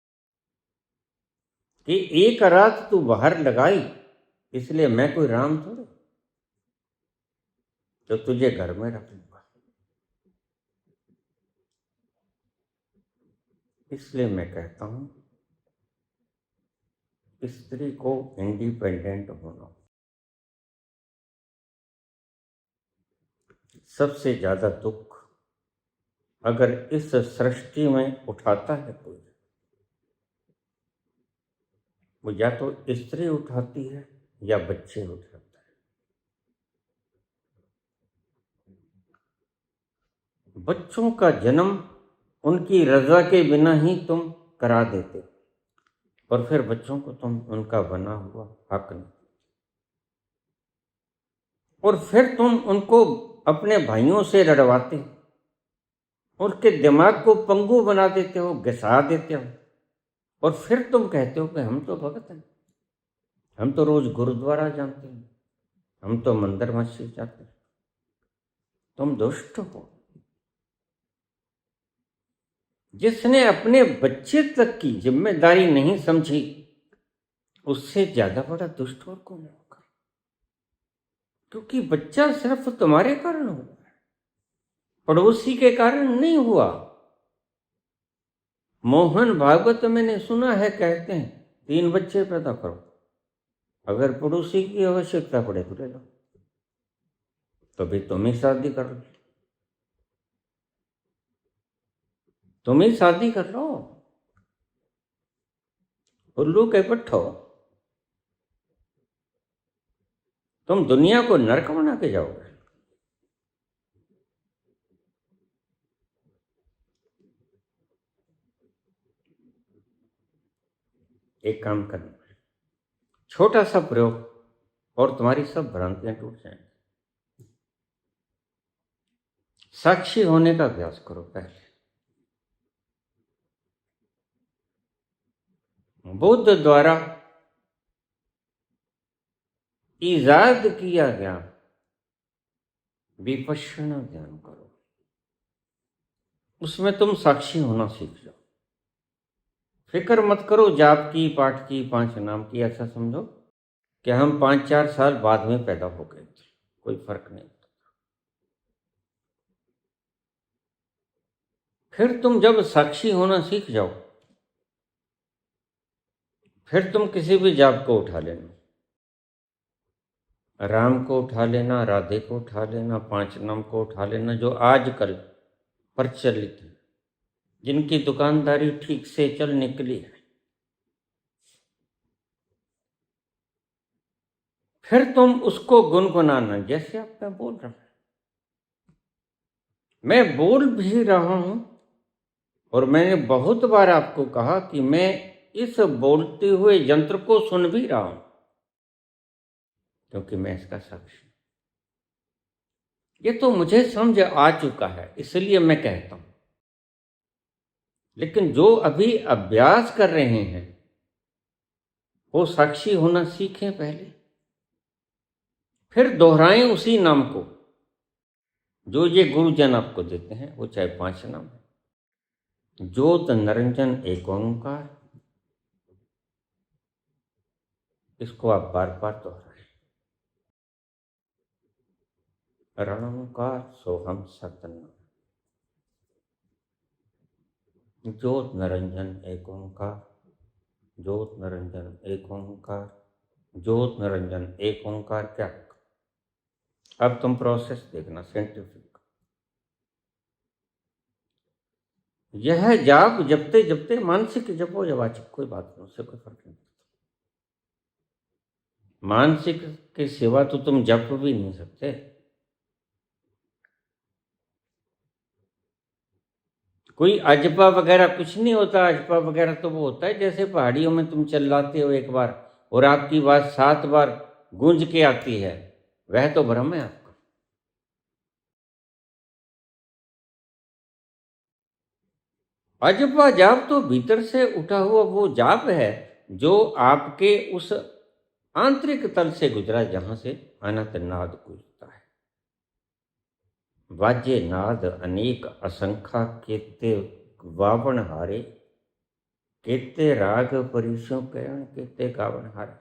कि एक रात तू बाहर लगाई इसलिए मैं कोई राम थोड़े तो तुझे घर में रख लूंगा। इसलिए मैं कहता हूं स्त्री को इंडिपेंडेंट होना सबसे ज्यादा दुख अगर इस सृष्टि में उठाता है कोई, वो या तो स्त्री उठाती है या बच्चे उठाते हैं। बच्चों का जन्म उनकी रजा के बिना ही तुम करा देते, और फिर बच्चों को तुम उनका बना हुआ हक नहीं, और फिर तुम उनको अपने भाइयों से लड़वाते हो, उनके दिमाग को पंगु बना देते हो, घिसा देते हो, और फिर तुम कहते हो कि हम तो भगत हैं, हम तो रोज गुरुद्वारा जाते हैं, हम तो मंदिर मस्जिद जाते हैं। तुम दुष्ट हो। जिसने अपने बच्चे तक की जिम्मेदारी नहीं समझी, उससे ज्यादा बड़ा दुष्ट और कौन होगा? क्योंकि बच्चा सिर्फ तुम्हारे कारण हुआ, पड़ोसी के कारण नहीं हुआ। मोहन भागवत मैंने सुना है, कहते हैं 3 बच्चे पैदा करो, अगर पड़ोसी की आवश्यकता पड़े तो ले लो, तो भी तुम ही शादी कर लो, तुम ही शादी कर लो। उल्लू के पट्ठो, तुम दुनिया को नरक बना के जाओगे। एक काम करना, छोटा सा प्रयोग, और तुम्हारी सब भ्रांतियां टूट जाएंगी। साक्षी होने का अभ्यास करो पहले। बुद्ध द्वारा ईजाद किया गया विपश्यना ध्यान करो, उसमें तुम साक्षी होना सीख जाओ। फिक्र मत करो जाप की, पाठ की, 5 नाम की, ऐसा समझो कि हम 5-4 साल बाद में पैदा हो गए थे, कोई फर्क नहीं। फिर तुम जब साक्षी होना सीख जाओ, फिर तुम किसी भी जाप को उठा लेना, राम को उठा लेना, राधे को उठा लेना, 5 नाम को उठा लेना, जो आजकल प्रचलित है, जिनकी दुकानदारी ठीक से चल निकली है। फिर तुम उसको गुनगुनाना, जैसे अब मैं बोल रहा हूं, मैं बोल भी रहा हूं, और मैंने बहुत बार आपको कहा कि मैं इस बोलते हुए यंत्र को सुन भी रहा हूं, क्योंकि मैं इसका साक्षी। ये तो मुझे समझ आ चुका है, इसलिए मैं कहता हूं। लेकिन जो अभी अभ्यास कर रहे हैं, वो साक्षी होना सीखें पहले, फिर दोहराएं उसी नाम को जो ये गुरुजन आपको देते हैं, वो चाहे 5 नाम है। ज्योत निरंजन एक ओंकार, इसको आप बार बार दोहराएं। रणोंकार सोहम सतनाम, ज्योत निरंजन एक ओंकार, ज्योत निरंजन एक ओंकार, ज्योत निरंजन एक ओंकार। क्या? अब तुम प्रोसेस देखना साइंटिफिक। यह जाप जपते जपते मानसिक जपो या वाचिक, कोई बात नहीं, उससे कोई फर्क नहीं पड़ता। मानसिक के सिवा तो तुम जप भी नहीं सकते। कोई अजपा वगैरह कुछ नहीं होता। अजपा वगैरह तो वो होता है जैसे पहाड़ियों में तुम चिल्लाते हो एक बार और आपकी बात 7 बार गूंज के आती है, वह तो भ्रम है आपका। अजपा जाप तो भीतर से उठा हुआ वो जाप है जो आपके उस आंतरिक तल से गुजरा, जहां से अनंत नाद गूंजता है। वाज्य नाद अनेक असंख्या, केते वावण हारे, केते राग परिशो करण, केते गावण हारे।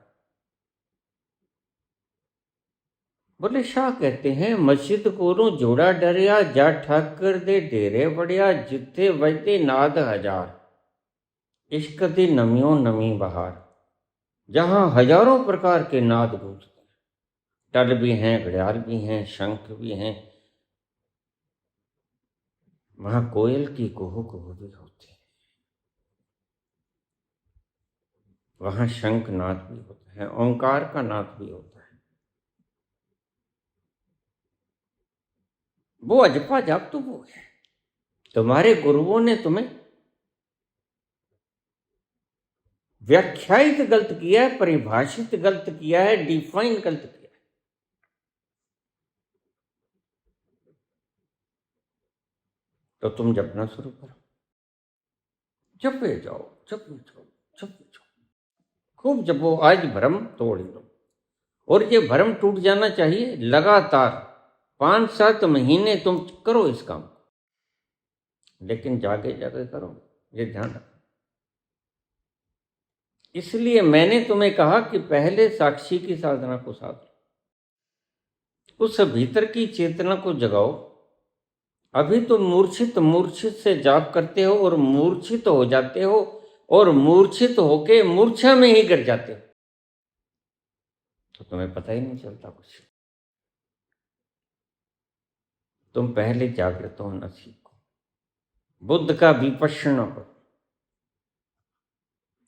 बोले शाह कहते हैं, मस्जिद कोलों जोड़ा डरिया, जा ठाकर दे डेरे बढ़िया, जिथे वजते नाद हजार, इश्क दी नमियों नमी बहार। जहां हजारों प्रकार के नाद गूंजते हैं, टल भी हैं, घड़ियाल भी हैं, शंख भी हैं, वहां कोयल की कुहू कुहू भी होती है, वहां शंख नाद भी होता है, ओंकार का नाद भी होता है। वो अजपा जाप तो वो है। तुम्हारे गुरुओं ने तुम्हें व्याख्यायित गलत किया है, परिभाषित गलत किया है, डिफाइन गलत किया है। तो तुम जपना शुरू करो, जपे जाओ, जपे जाओ, जपे जाओ, खूब जपो। आज भ्रम तोड़ लो, और ये भ्रम टूट जाना चाहिए। लगातार 5-7 महीने तुम करो इस काम, लेकिन जागे जागे करो, ये ध्यान रखो। इसलिए मैंने तुम्हें कहा कि पहले साक्षी की साधना को साधो, उस भीतर की चेतना को जगाओ। अभी तो मूर्छित मूर्छित से जाप करते हो और मूर्छित हो जाते हो, और मूर्छित होके मूर्छा में ही गिर जाते हो, तो तुम्हें पता ही नहीं चलता कुछ। तुम पहले जागृत होना सीखो, बुद्ध का विपश्यना करो।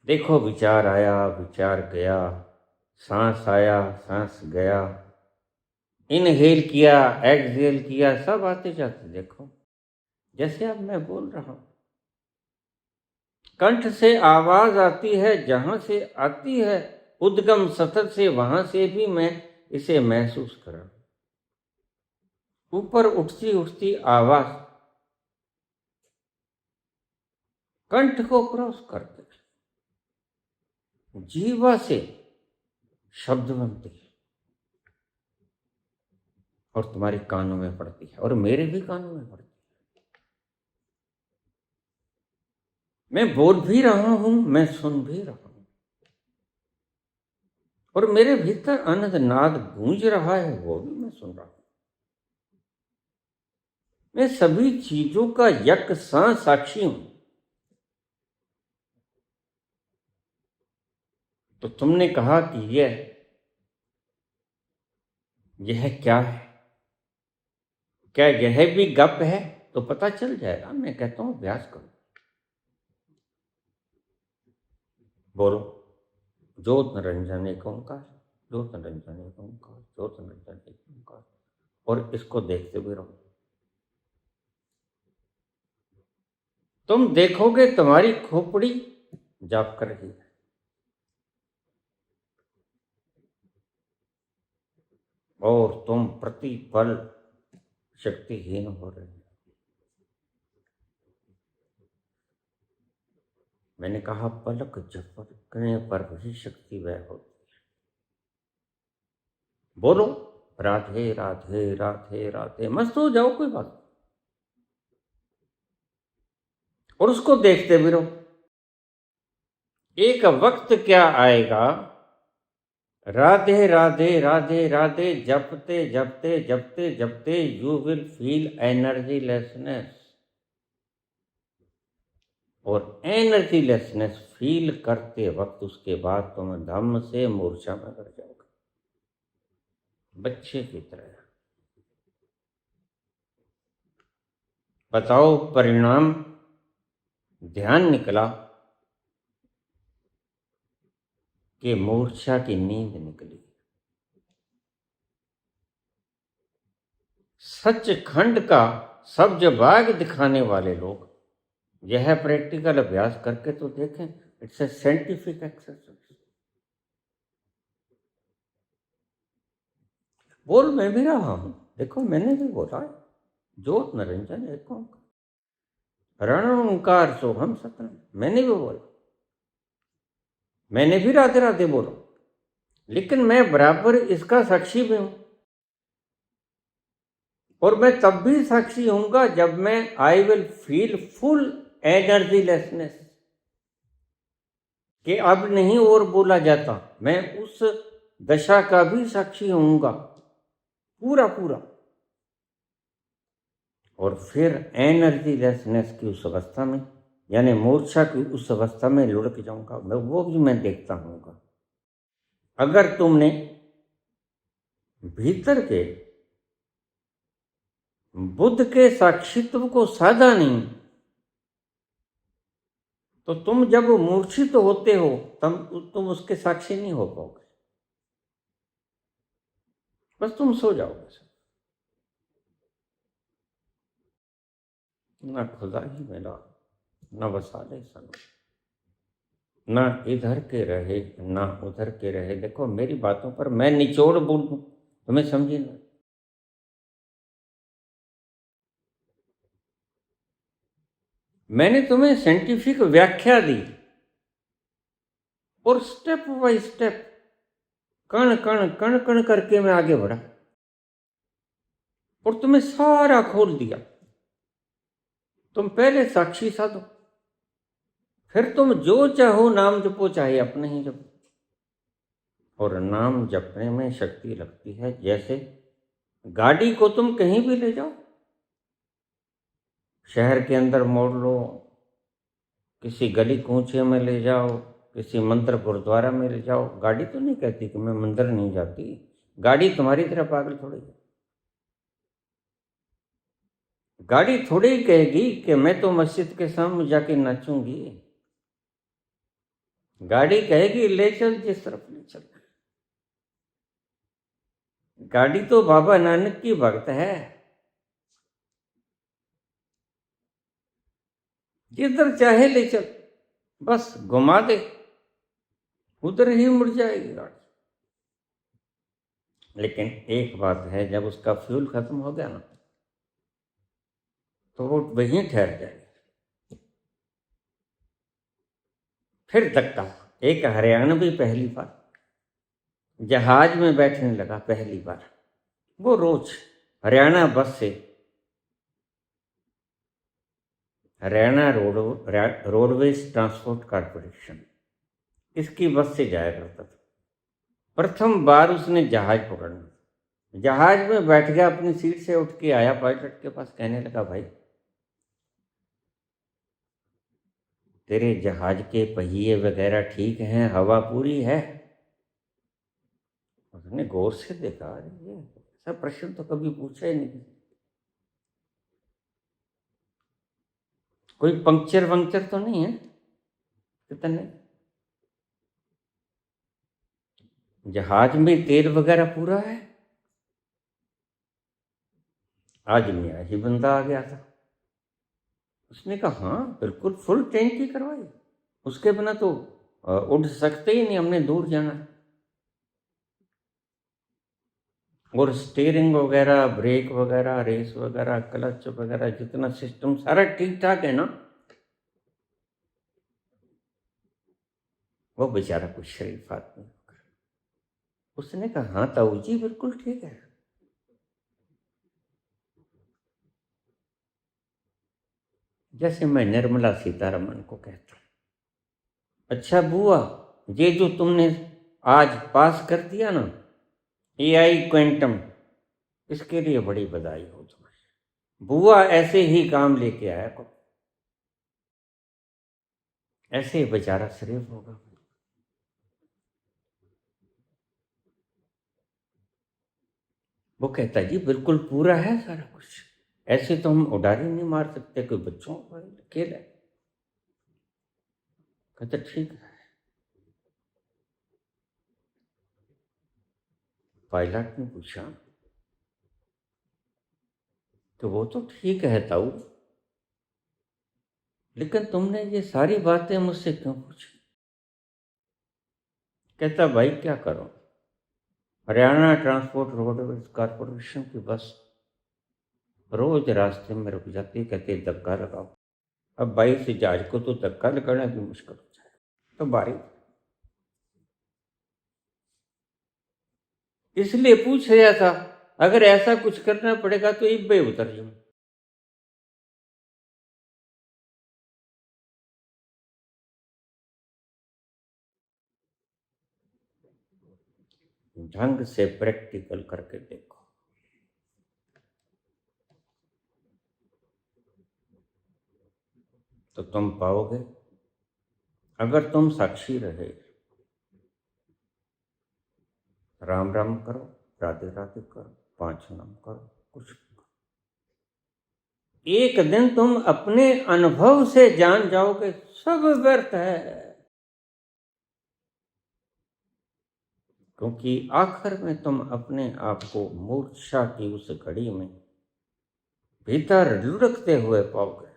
देखो, विचार आया, विचार गया, सांस आया, सांस गया, इनहेल किया, एक्सहेल किया, सब आते जाते देखो। जैसे अब मैं बोल रहा हूं, कंठ से आवाज आती है, जहां से आती है उद्गम सतत से, वहां से भी मैं इसे महसूस कर रहा हूं। ऊपर उठती उठती आवाज कंठ को क्रॉस करते जीवा से शब्द बनती है, और तुम्हारे कानों में पड़ती है, और मेरे भी कानों में पड़ती है। मैं बोल भी रहा हूं, मैं सुन भी रहा हूं, और मेरे भीतर अनंत नाद गूंज रहा है, वो भी मैं सुन रहा हूं। मैं सभी चीजों का यकसां साक्षी हूं। तो तुमने कहा कि यह क्या है? क्या यह भी गप है? तो पता चल जाएगा। मैं कहता हूं अभ्यास करो, बोलो, ज्योत निरंजन एक ओंकार, ज्योत निरंजन एक ओंकार, ज्योत निरंजन एक ओंकार, और इसको देखते भी रहो। तुम देखोगे तुम्हारी खोपड़ी जाप कर रही है, और तुम प्रतिपल शक्तिहीन हो रहे हो। मैंने कहा पलक झपकने पर भी शक्ति वह होती है। बोलो, राधे राधे राधे राधे, मस्त हो जाओ, कोई बात। और उसको देखते भी रहो। एक वक्त क्या आएगा, राधे राधे राधे राधे जपते जपते जपते जपते यू विल फील एनर्जी लेसनेस, और एनर्जी लेसनेस फील करते वक्त उसके बाद तुम धम्म से मूर्छा में गिर जाओगे, बच्चे की तरह। बताओ, परिणाम ध्यान निकला कि मूर्छा की नींद निकली। सचखंड का सब्ज बाग दिखाने वाले लोग यह प्रैक्टिकल अभ्यास करके तो देखें। It's a scientific exercise. बोल मैं भी रहा हूं, देखो मैंने भी बोला है, ज्योत निरंजन एक ओंकार, रण ओंकार सोहम सतनम, मैंने भी बोला, मैंने भी राधे राधे बोला, लेकिन मैं बराबर इसका साक्षी भी हूं। और मैं तब भी साक्षी होऊंगा जब मैं I will feel full energy lessness, कि अब नहीं और बोला जाता। मैं उस दशा का भी साक्षी होऊंगा पूरा पूरा। और फिर एनर्जी लेसनेस की उस अवस्था में, यानी मूर्छा की उस अवस्था में लुढ़क जाऊंगा मैं, वो भी मैं देखता हूँगा। अगर तुमने भीतर के बुद्ध के साक्षित्व को साधा नहीं, तो तुम जब मूर्छित होते हो तब तुम उसके साक्षी नहीं हो पाओगे। बस तुम सो जाओगे, ना खुदा ही मिला, ना वसाले सनम। ना इधर के रहे ना उधर के रहे। देखो मेरी बातों पर मैं निचोड़ बोलूं तुम्हें समझे ना। मैंने तुम्हें साइंटिफिक व्याख्या दी और स्टेप बाय स्टेप कण कण कण कण करके मैं आगे बढ़ा और तुम्हें सारा खोल दिया। तुम पहले साक्षी साधो, फिर तुम जो चाहो नाम जपो, चाहे अपने ही जपो। और नाम जपने में शक्ति लगती है। जैसे गाड़ी को तुम कहीं भी ले जाओ, शहर के अंदर मोड़ लो, किसी गली कूचे में ले जाओ, किसी मंदिर गुरुद्वारा में ले जाओ, गाड़ी तो नहीं कहती कि मैं मंदिर नहीं जाती। गाड़ी तुम्हारी तरह पागल थोड़ी है। गाड़ी थोड़ी ही कहेगी कि मैं तो मस्जिद के सामने जाके नाचूंगी। गाड़ी कहेगी ले चल जिस तरफ ले चल। गाड़ी तो बाबा नानक की भक्त है, जिधर चाहे ले चल, बस घुमा दे, उधर ही मुड़ जाएगी गाड़ी। लेकिन एक बात है, जब उसका फ्यूल खत्म हो गया ना तो वो वहीं ठहर जाएगी। फिर धक्का। एक हरियाणवी पहली बार जहाज में बैठने लगा, पहली बार। वो रोज हरियाणा बस से, हरियाणा रोडवेज ट्रांसपोर्ट कॉरपोरेशन, इसकी बस से जाया करता था। प्रथम बार उसने जहाज पकड़ना। जहाज में बैठ गया, अपनी सीट से उठ के आया पायलट के पास, कहने लगा भाई तेरे जहाज के पहिए वगैरह ठीक हैं, हवा पूरी है? उसने गौर से देखा, ये ऐसा प्रश्न तो कभी पूछा ही नहीं। कोई पंक्चर वंक्चर तो नहीं है? कितने जहाज में तेल वगैरह पूरा है? आज नया ही बंदा आ गया था। उसने कहा हाँ बिल्कुल फुल टैंकी करवाई, उसके बिना तो उड़ सकते ही नहीं, हमने दूर जाना है। और स्टीयरिंग वगैरह, ब्रेक वगैरह, रेस वगैरह, क्लच वगैरह, जितना सिस्टम सारा ठीक ठाक है ना? वो बेचारा कुछ शरीफ आदमी, उसने कहा हाँ ताऊ जी बिल्कुल ठीक है। जैसे मैं निर्मला सीतारमण को कहता हूं, अच्छा बुआ, ये जो तुमने आज पास कर दिया ना एआई क्वांटम, इसके लिए बड़ी बधाई हो तुम्हें। बुआ ऐसे ही काम लेके आया को, ऐसे ही बेचारा शरीफ होगा। वो कहता जी बिल्कुल पूरा है सारा कुछ, ऐसे तो हम उड़ारी नहीं मार सकते, कोई बच्चों को खेल है। कहता ठीक है। पायलट ने पूछा तो वो तो ठीक है ताऊ, लेकिन तुमने ये सारी बातें मुझसे क्यों पूछी? कहता भाई क्या करो, हरियाणा ट्रांसपोर्ट रोडवेज कॉरपोरेशन की बस रोज रास्ते में रुक जाती, कहते धक्का लगाओ। अब भाई से जहाज को तो धक्का लगाना भी मुश्किल हो जाए, तो बारी इसलिए पूछ रहा था, अगर ऐसा कुछ करना पड़ेगा तो इब्बे उतर जाऊं। ढंग से प्रैक्टिकल करके देखो तो तुम पाओगे। अगर तुम साक्षी रहे, राम राम करो, राधे राधे करो, 5 नाम करो, कुछ एक दिन तुम अपने अनुभव से जान जाओगे सब व्यर्थ है। क्योंकि आखिर में तुम अपने आप को मूर्छा की उस घड़ी में भीतर लुढ़कते हुए पाओगे।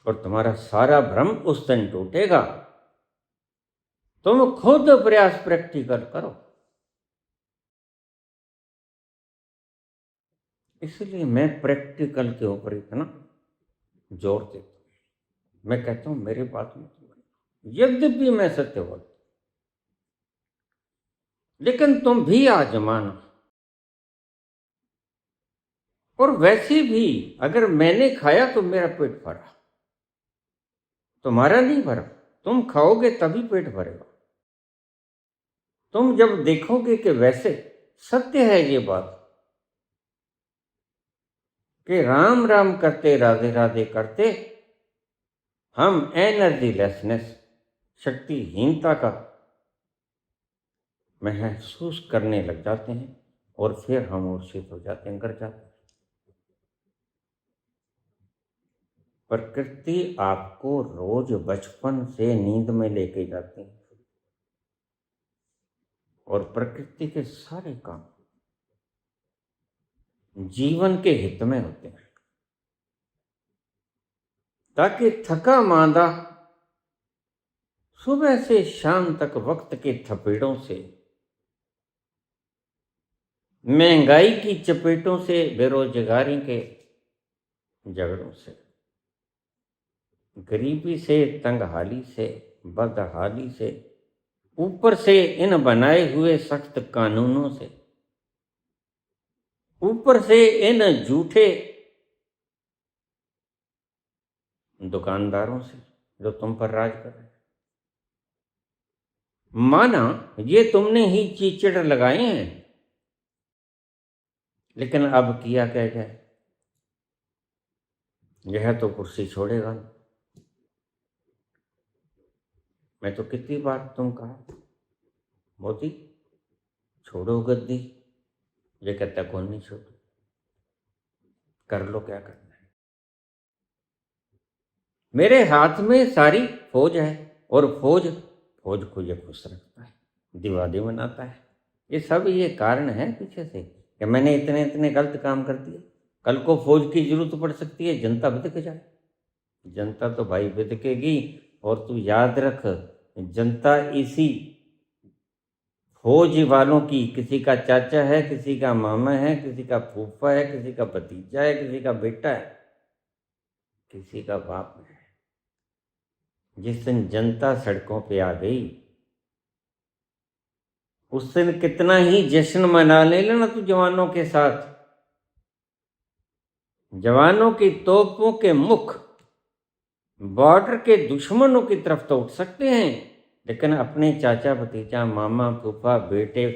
और तुम्हारा सारा भ्रम उस दिन टूटेगा। तुम खुद प्रयास प्रैक्टिकल करो। इसलिए मैं प्रैक्टिकल के ऊपर इतना जोर देता हूं। मैं कहता हूं मेरी बात में यद्यपि मैं सत्य बोलता, लेकिन तुम भी आजमाना। और वैसे भी अगर मैंने खाया तो मेरा पेट भरा, तुम्हारा नहीं भरा। तुम खाओगे तभी पेट भरेगा। तुम जब देखोगे कि वैसे सत्य है ये बात कि राम राम करते राधे राधे करते हम एनर्जीलेसनेस, शक्तिहीनता का महसूस करने लग जाते हैं और फिर हम मूर्छित हो जाते हैं, गिर जाते हैं। प्रकृति आपको रोज बचपन से नींद में लेके जाती है और प्रकृति के सारे काम जीवन के हित में होते हैं, ताकि थका मांदा सुबह से शाम तक वक्त के थपेड़ों से, महंगाई की चपेटों से, बेरोजगारी के झगड़ों से, गरीबी से, तंगहाली से, बदहाली से, ऊपर से इन बनाए हुए सख्त कानूनों से, ऊपर से इन झूठे दुकानदारों से जो तुम पर राज कर रहे हैं। माना ये तुमने ही चीचड़ लगाए हैं, लेकिन अब किया क्या जाए? यह तो कुर्सी छोड़ेगा नहीं। मैं तो कितनी बार तुम कहा मोदी छोड़ो गद्दी, ये कहता कौन नहीं छोड़ो, कर लो क्या करना है। मेरे हाथ में सारी फौज है और फौज को ये खुश रखता है, दिवाली मनाता है। ये सब ये कारण है पीछे से कि मैंने इतने इतने गलत काम कर दिए। कल को फौज की जरूरत पड़ सकती है, जनता बिदक जाए। जनता तो भाई बिदकेगी। और तू याद रख, जनता इसी फौज वालों की, किसी का चाचा है, किसी का मामा है, किसी का फूफा है, किसी का भतीजा है, किसी का बेटा है, किसी का बाप है। जिस दिन जनता सड़कों पे आ गई उस दिन कितना ही जश्न मना ले लेना तू जवानों के साथ। जवानों की तोपों के मुख बॉर्डर के दुश्मनों की तरफ तो उठ सकते हैं, लेकिन अपने चाचा भतीजा मामा फूफा बेटे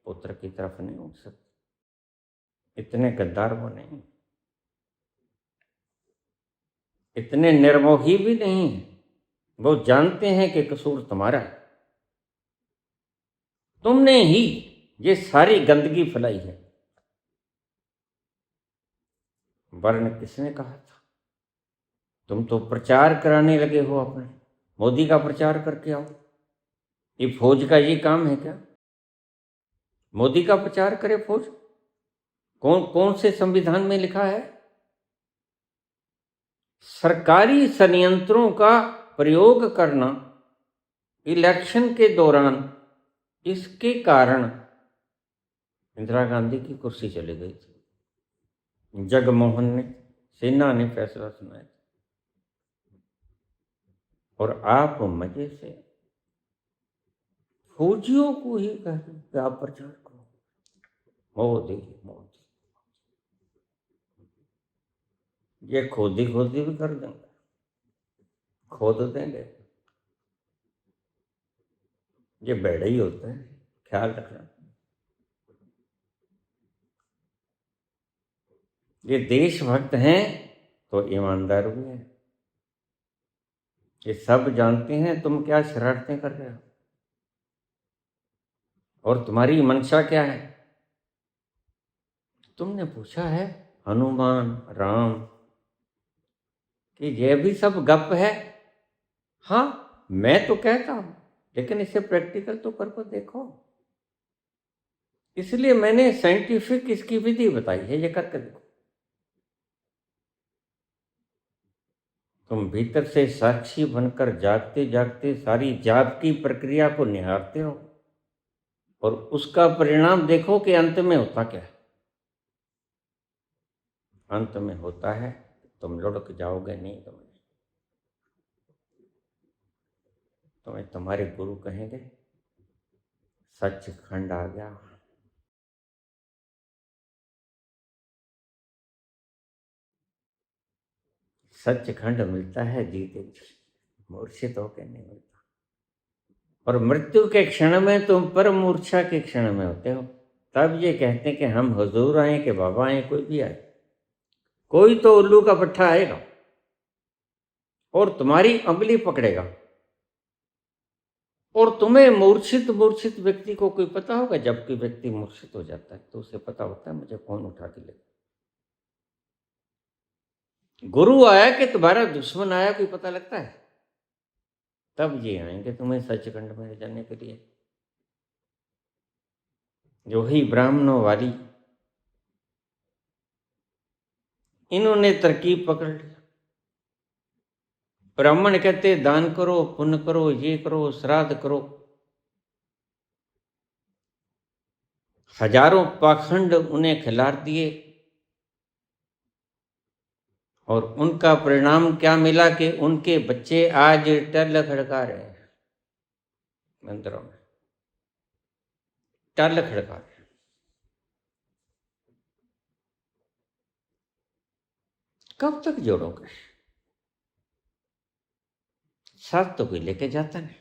पुत्र की तरफ नहीं उठ सकते। इतने गद्दार वो नहीं, इतने निर्मोही भी नहीं। वो जानते हैं कि कसूर तुम्हारा है, तुमने ही ये सारी गंदगी फैलाई है। वर्ण किसने कहा था? तुम तो प्रचार कराने लगे हो अपने, मोदी का प्रचार करके आओ। ये फौज का ये काम है क्या? मोदी का प्रचार करे फौज? कौन कौन से संविधान में लिखा है? सरकारी संयंत्रों का प्रयोग करना इलेक्शन के दौरान, इसके कारण इंदिरा गांधी की कुर्सी चली गई थी। जगमोहन ने, सिन्हा ने फैसला सुनाया और आप मजे से फौजियों को ही कहते कि आप प्रचार करो, मोदी मोदी। ये खोदी खोदी भी कर देंगे, खोद देंगे। ये बेड़े ही होते हैं, ख्याल रखना। ये देशभक्त हैं तो ईमानदार भी हैं। ये सब जानते हैं तुम क्या शरारतें कर रहे हो और तुम्हारी मंशा क्या है। तुमने पूछा है हनुमान राम कि ये भी सब गप है? हाँ, मैं तो कहता हूं, लेकिन इसे प्रैक्टिकल तो करके देखो। इसलिए मैंने साइंटिफिक इसकी विधि बताई है, ये करके देखो। तुम भीतर से साक्षी बनकर जागते जागते सारी जाप की प्रक्रिया को निहारते हो और उसका परिणाम देखो कि अंत में होता क्या है। अंत में होता है तुम लुढ़क जाओगे नहीं, तुम्हें तुम्हारे गुरु कहेंगे सचखंड आ गया। सचखंड मिलता है जीते जी, मूर्छित होकर नहीं मिलता। और मृत्यु के क्षण में तुम परम मूर्छा के क्षण में होते हो। तब ये कहते हैं कि हम हुजूर आए कि बाबा आए, कोई भी आए, कोई तो उल्लू का पट्टा आएगा और तुम्हारी अंगुली पकड़ेगा। और तुम्हें मूर्छित मूर्छित व्यक्ति को कोई पता होगा, जब कोई व्यक्ति मूर्छित हो जाता है तो उसे पता होता है मुझे कौन उठा के ले। गुरु आया कि तुम्हारा दुश्मन आया, कोई पता लगता है? तब ये आएंगे तुम्हें सचखंड में ले जाने के लिए। जो ही ब्राह्मणों वाली इन्होंने तरकीब पकड़ ली। ब्राह्मण कहते दान करो, पुण्य करो, ये करो, श्राद्ध करो। हजारों पाखंड उन्हें खिलार दिए और उनका परिणाम क्या मिला कि उनके बच्चे आज टल खड़का रहे हैं मंदिरों में, टल खड़का रहे। कब तक जोड़ोगे? साथ तो कोई लेके जाता नहीं।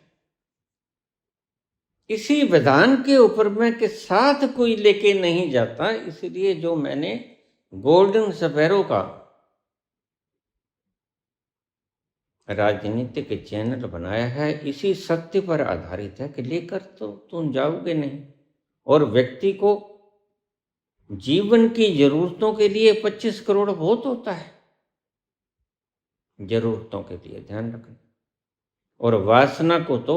इसी विधान के ऊपर में के साथ कोई लेके नहीं जाता, इसलिए जो मैंने गोल्डन सफेरो का राजनीतिक चैनल बनाया है, इसी सत्य पर आधारित है कि लेकर तो तुम जाओगे नहीं। और व्यक्ति को जीवन की जरूरतों के लिए 25 करोड़ बहुत होता है, जरूरतों के लिए ध्यान रखना। और वासना को तो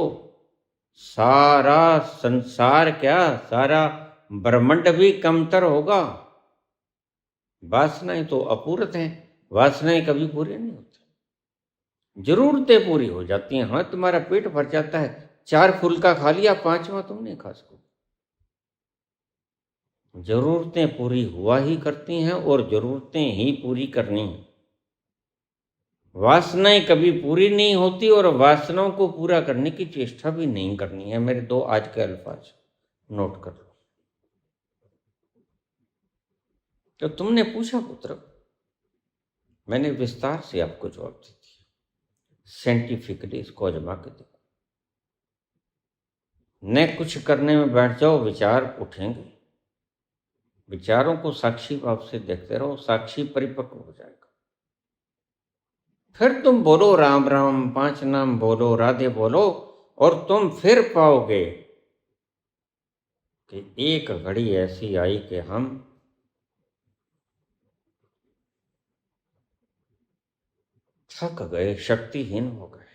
सारा संसार क्या, सारा ब्रह्मांड भी कमतर होगा। वासनाएं तो अपूर्त हैं, वासनाएं कभी पूरी नहीं होती। जरूरतें पूरी हो जाती हैं। हाँ, तुम्हारा पेट भर जाता है, 4 फुल्का खा लिया, 5वां तुम नहीं खा सको। जरूरतें पूरी हुआ ही करती हैं और जरूरतें ही पूरी करनी है। वासनाएं कभी पूरी नहीं होती और वासनाओं को पूरा करने की चेष्टा भी नहीं करनी है। मेरे 2 आज के अल्फाज नोट कर लो। तो तुमने पूछा पुत्र, मैंने विस्तार से आपको जवाब दे दिया। साइंटिफिकली इसको आजमा के देखो। न कुछ करने में बैठ जाओ, विचार उठेंगे। विचारों को साक्षी भाव से देखते रहो, साक्षी परिपक्व हो जाएगा। फिर तुम बोलो राम राम, 5 नाम बोलो, राधे बोलो, और तुम फिर पाओगे कि एक घड़ी ऐसी आई कि हम थक गए, शक्तिहीन हो गए।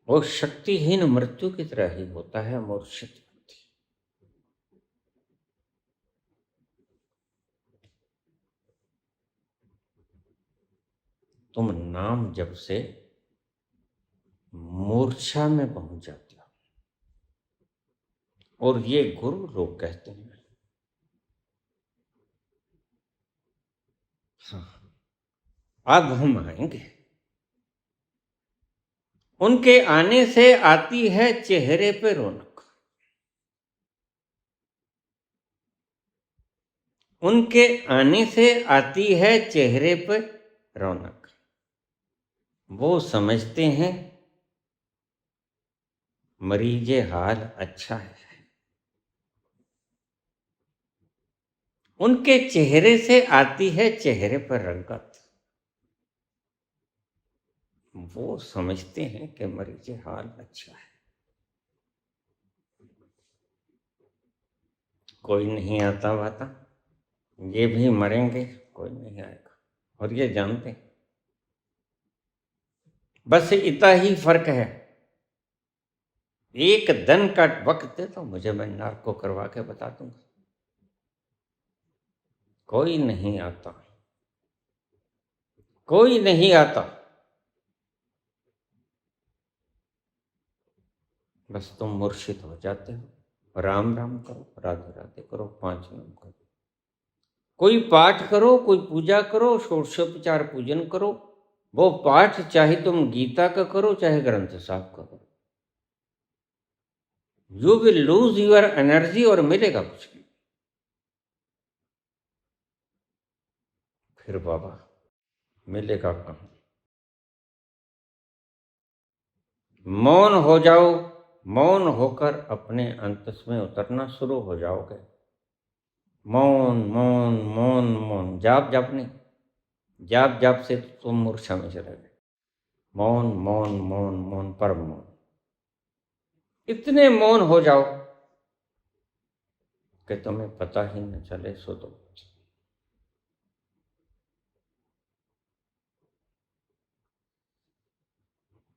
वो शक्तिहीन मृत्यु की तरह ही होता है मूर्छित व्यक्ति। तुम नाम जब से मूर्छा में पहुंच जाते हो, और ये गुरु लोग कहते हैं हाँ अब हम आएंगे। उनके आने से आती है चेहरे पे रौनक, उनके आने से आती है चेहरे पे रौनक। वो समझते हैं मरीजे हाल अच्छा है। उनके चेहरे से आती है चेहरे पर रंगत। वो समझते हैं कि मरीजे हाल अच्छा है। कोई नहीं आता वाता, ये भी मरेंगे, कोई नहीं आएगा। और ये जानते हैं बस इतना ही फर्क है। एक दिन का वक्त दे तो मुझे, मैं नार्को करवा के बता दूंगा। कोई नहीं आता, कोई नहीं आता, बस तुम मूर्छित हो जाते हो। राम राम करो, राधे राधे करो, 5 नाम करो, कोई पाठ करो, कोई पूजा करो, षोडशोपचार पूजन करो। वो पाठ चाहे तुम गीता का करो, चाहे ग्रंथ साहब का करो, you will lose your energy और मिलेगा कुछ नहीं। फिर बाबा मिलेगा कहाँ? मौन हो जाओ, मौन होकर अपने अंतस में उतरना शुरू हो जाओगे। मौन मौन मौन मौन, जाप जाप नहीं, जाप जाप से तुम मूर्छा में चले गए। मौन मौन मौन मौन, परम मौन। इतने मौन हो जाओ कि तुम्हें पता ही न चले सो दो।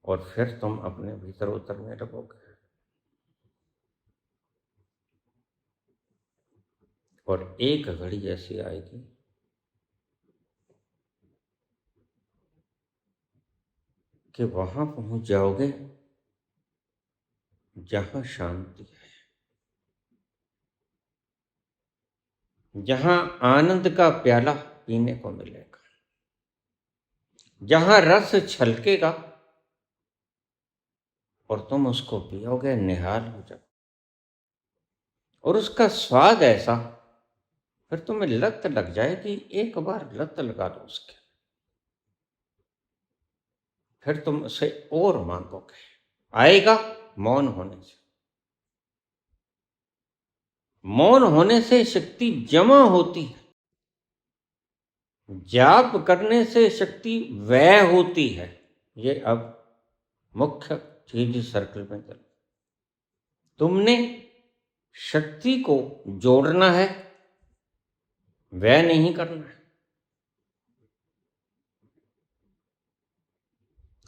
और फिर तुम अपने भीतर उतरने लगोगे। और एक घड़ी ऐसी आएगी कि वहां पहुंच जाओगे जहां शांति है, जहां आनंद का प्याला पीने को मिलेगा, जहां रस छलकेगा और तुम उसको पियोगे, निहाल हो जाओ। और उसका स्वाद ऐसा, फिर तुम्हें लत लग जाएगी। एक बार लत लगा दो उसके, फिर तुम उसे और मांगोगे। आएगा मौन होने से। मौन होने से शक्ति जमा होती है, जाप करने से शक्ति व्यय होती है। ये अब मुख्य चीज सर्कल में चल। तुमने शक्ति को जोड़ना है, व्यय नहीं करना है।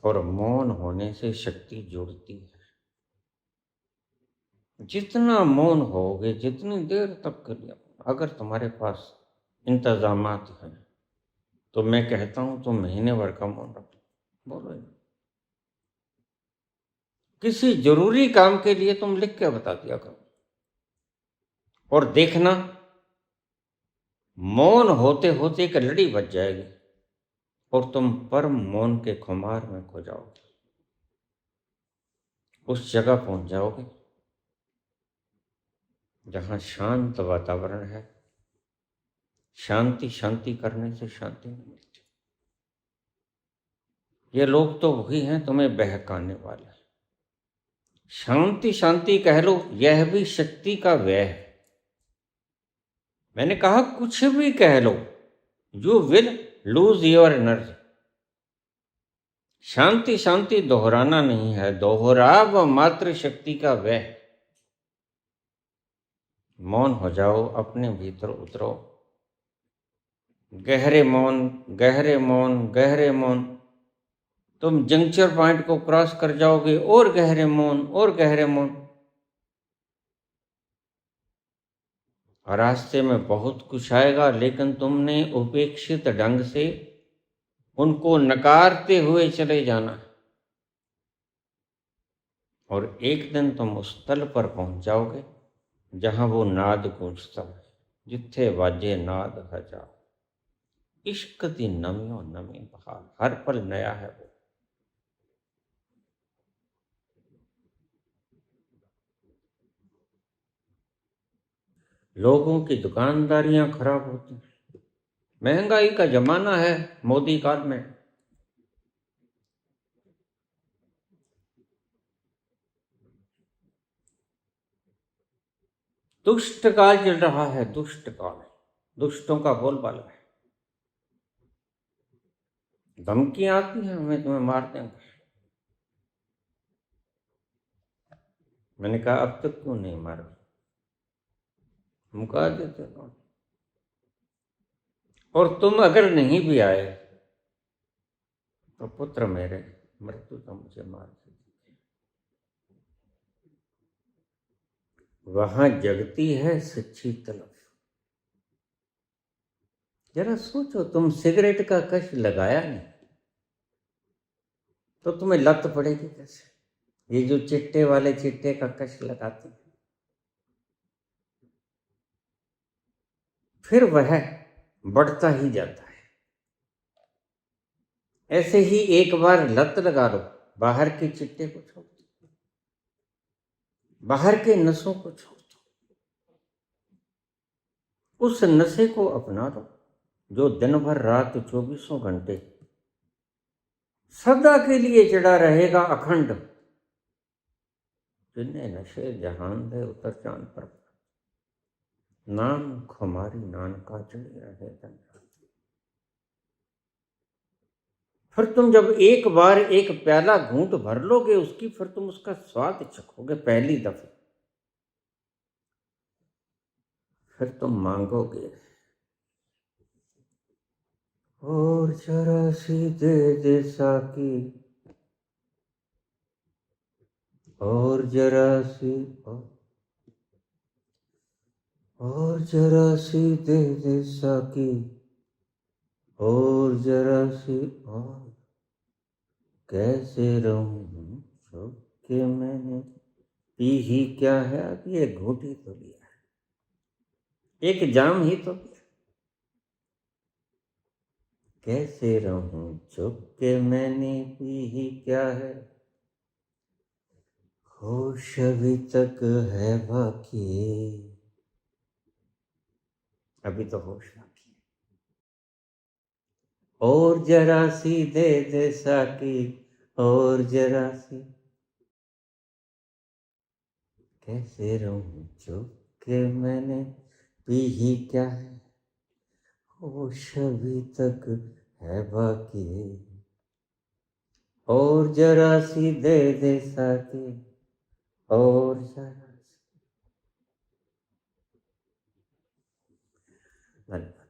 और मौन होने से शक्ति जुड़ती है। जितना मौन होगे, जितनी देर तक के लिए, अगर तुम्हारे पास इंतजामात हैं, तो मैं कहता हूं तुम महीने भर का मौन रखो, बोलो। किसी जरूरी काम के लिए तुम लिख के बता दिया करो, और देखना मौन होते होते एक लड़ी बच जाएगी और तुम परम मौन के खुमार में खो जाओगे। उस जगह पहुंच जाओगे जहां शांत वातावरण है। शांति शांति करने से शांति नहीं मिलती। ये लोग तो वही हैं तुम्हें बहकाने वाले। शांति शांति कह लो, यह भी शक्ति का व्यय है। मैंने कहा कुछ भी कह लो, you will lose your energy. शांति शांति दोहराना नहीं है, दोहराव मात्र शक्ति का व्यय। मौन हो जाओ, अपने भीतर उतरो। गहरे मौन, गहरे मौन, गहरे मौन। तुम जंक्चर पॉइंट को क्रॉस कर जाओगे, और गहरे मौन, और गहरे मौन। रास्ते में बहुत कुछ आएगा, लेकिन तुमने उपेक्षित ढंग से उनको नकारते हुए चले जाना। और एक दिन तुम उस तल पर पहुंच जाओगे जहां वो नाद गूंजता है, जिथे वाजे नाद हजार। इश्क दी नमियों नमी बहार, हर पल नया है वो। लोगों की दुकानदारियां खराब होती, महंगाई का जमाना है मोदी काल में। दुष्ट काल चल रहा है, दुष्ट काल। दुष्टों का बोलबाला है। धमकियां आती हैं, हमें तुम्हें मार देंगे। मैंने कहा अब तक क्यों नहीं मारा? मुका देते कौन? और तुम अगर नहीं भी आए तो पुत्र मेरे, मृत्यु तो मुझे मार देती। वहां जगती है सच्ची तलब। जरा सोचो, तुम सिगरेट का कश लगाया नहीं, तो तुम्हें लत पड़ेगी कैसे? ये जो चिट्टे वाले चिट्टे का कश लगाते हैं, फिर वह बढ़ता ही जाता है। ऐसे ही एक बार लत लगा लो, बाहर के चिट्टे को छोड़ दो, बाहर के नशों को छोड़ दो, उस नशे को अपना लो जो दिन भर रात 24 घंटे सदा के लिए चढ़ा रहेगा अखंड। जिन्हें नशे जहान दे उतर चांद पर, नाम खुमारी नानका चढ़े रहे तन। फिर तुम जब एक बार एक प्याला घूंट भर लोगे उसकी, फिर तुम उसका स्वाद चखोगे पहली दफे, फिर तुम मांगोगे और जरा सी दे दे साकी, और जरा सी और जरा सी दे दे साकी, और जरा सी और। कैसे रहूं जो कि मैंने पी ही क्या है, अब ये घूंट ही तो लिया है, एक जाम ही तो लिया। कैसे रहूं चुप के मैंने पी ही क्या है, होश अभी तक है बाकी, अभी तो होश बाकी है। और जरा सी दे दे साकी, और जरा सी। कैसे रहूं चुप के मैंने पी ही क्या है, होश अभी तक है बाकी, और जरा सी दे दे साकी, और जरा सी।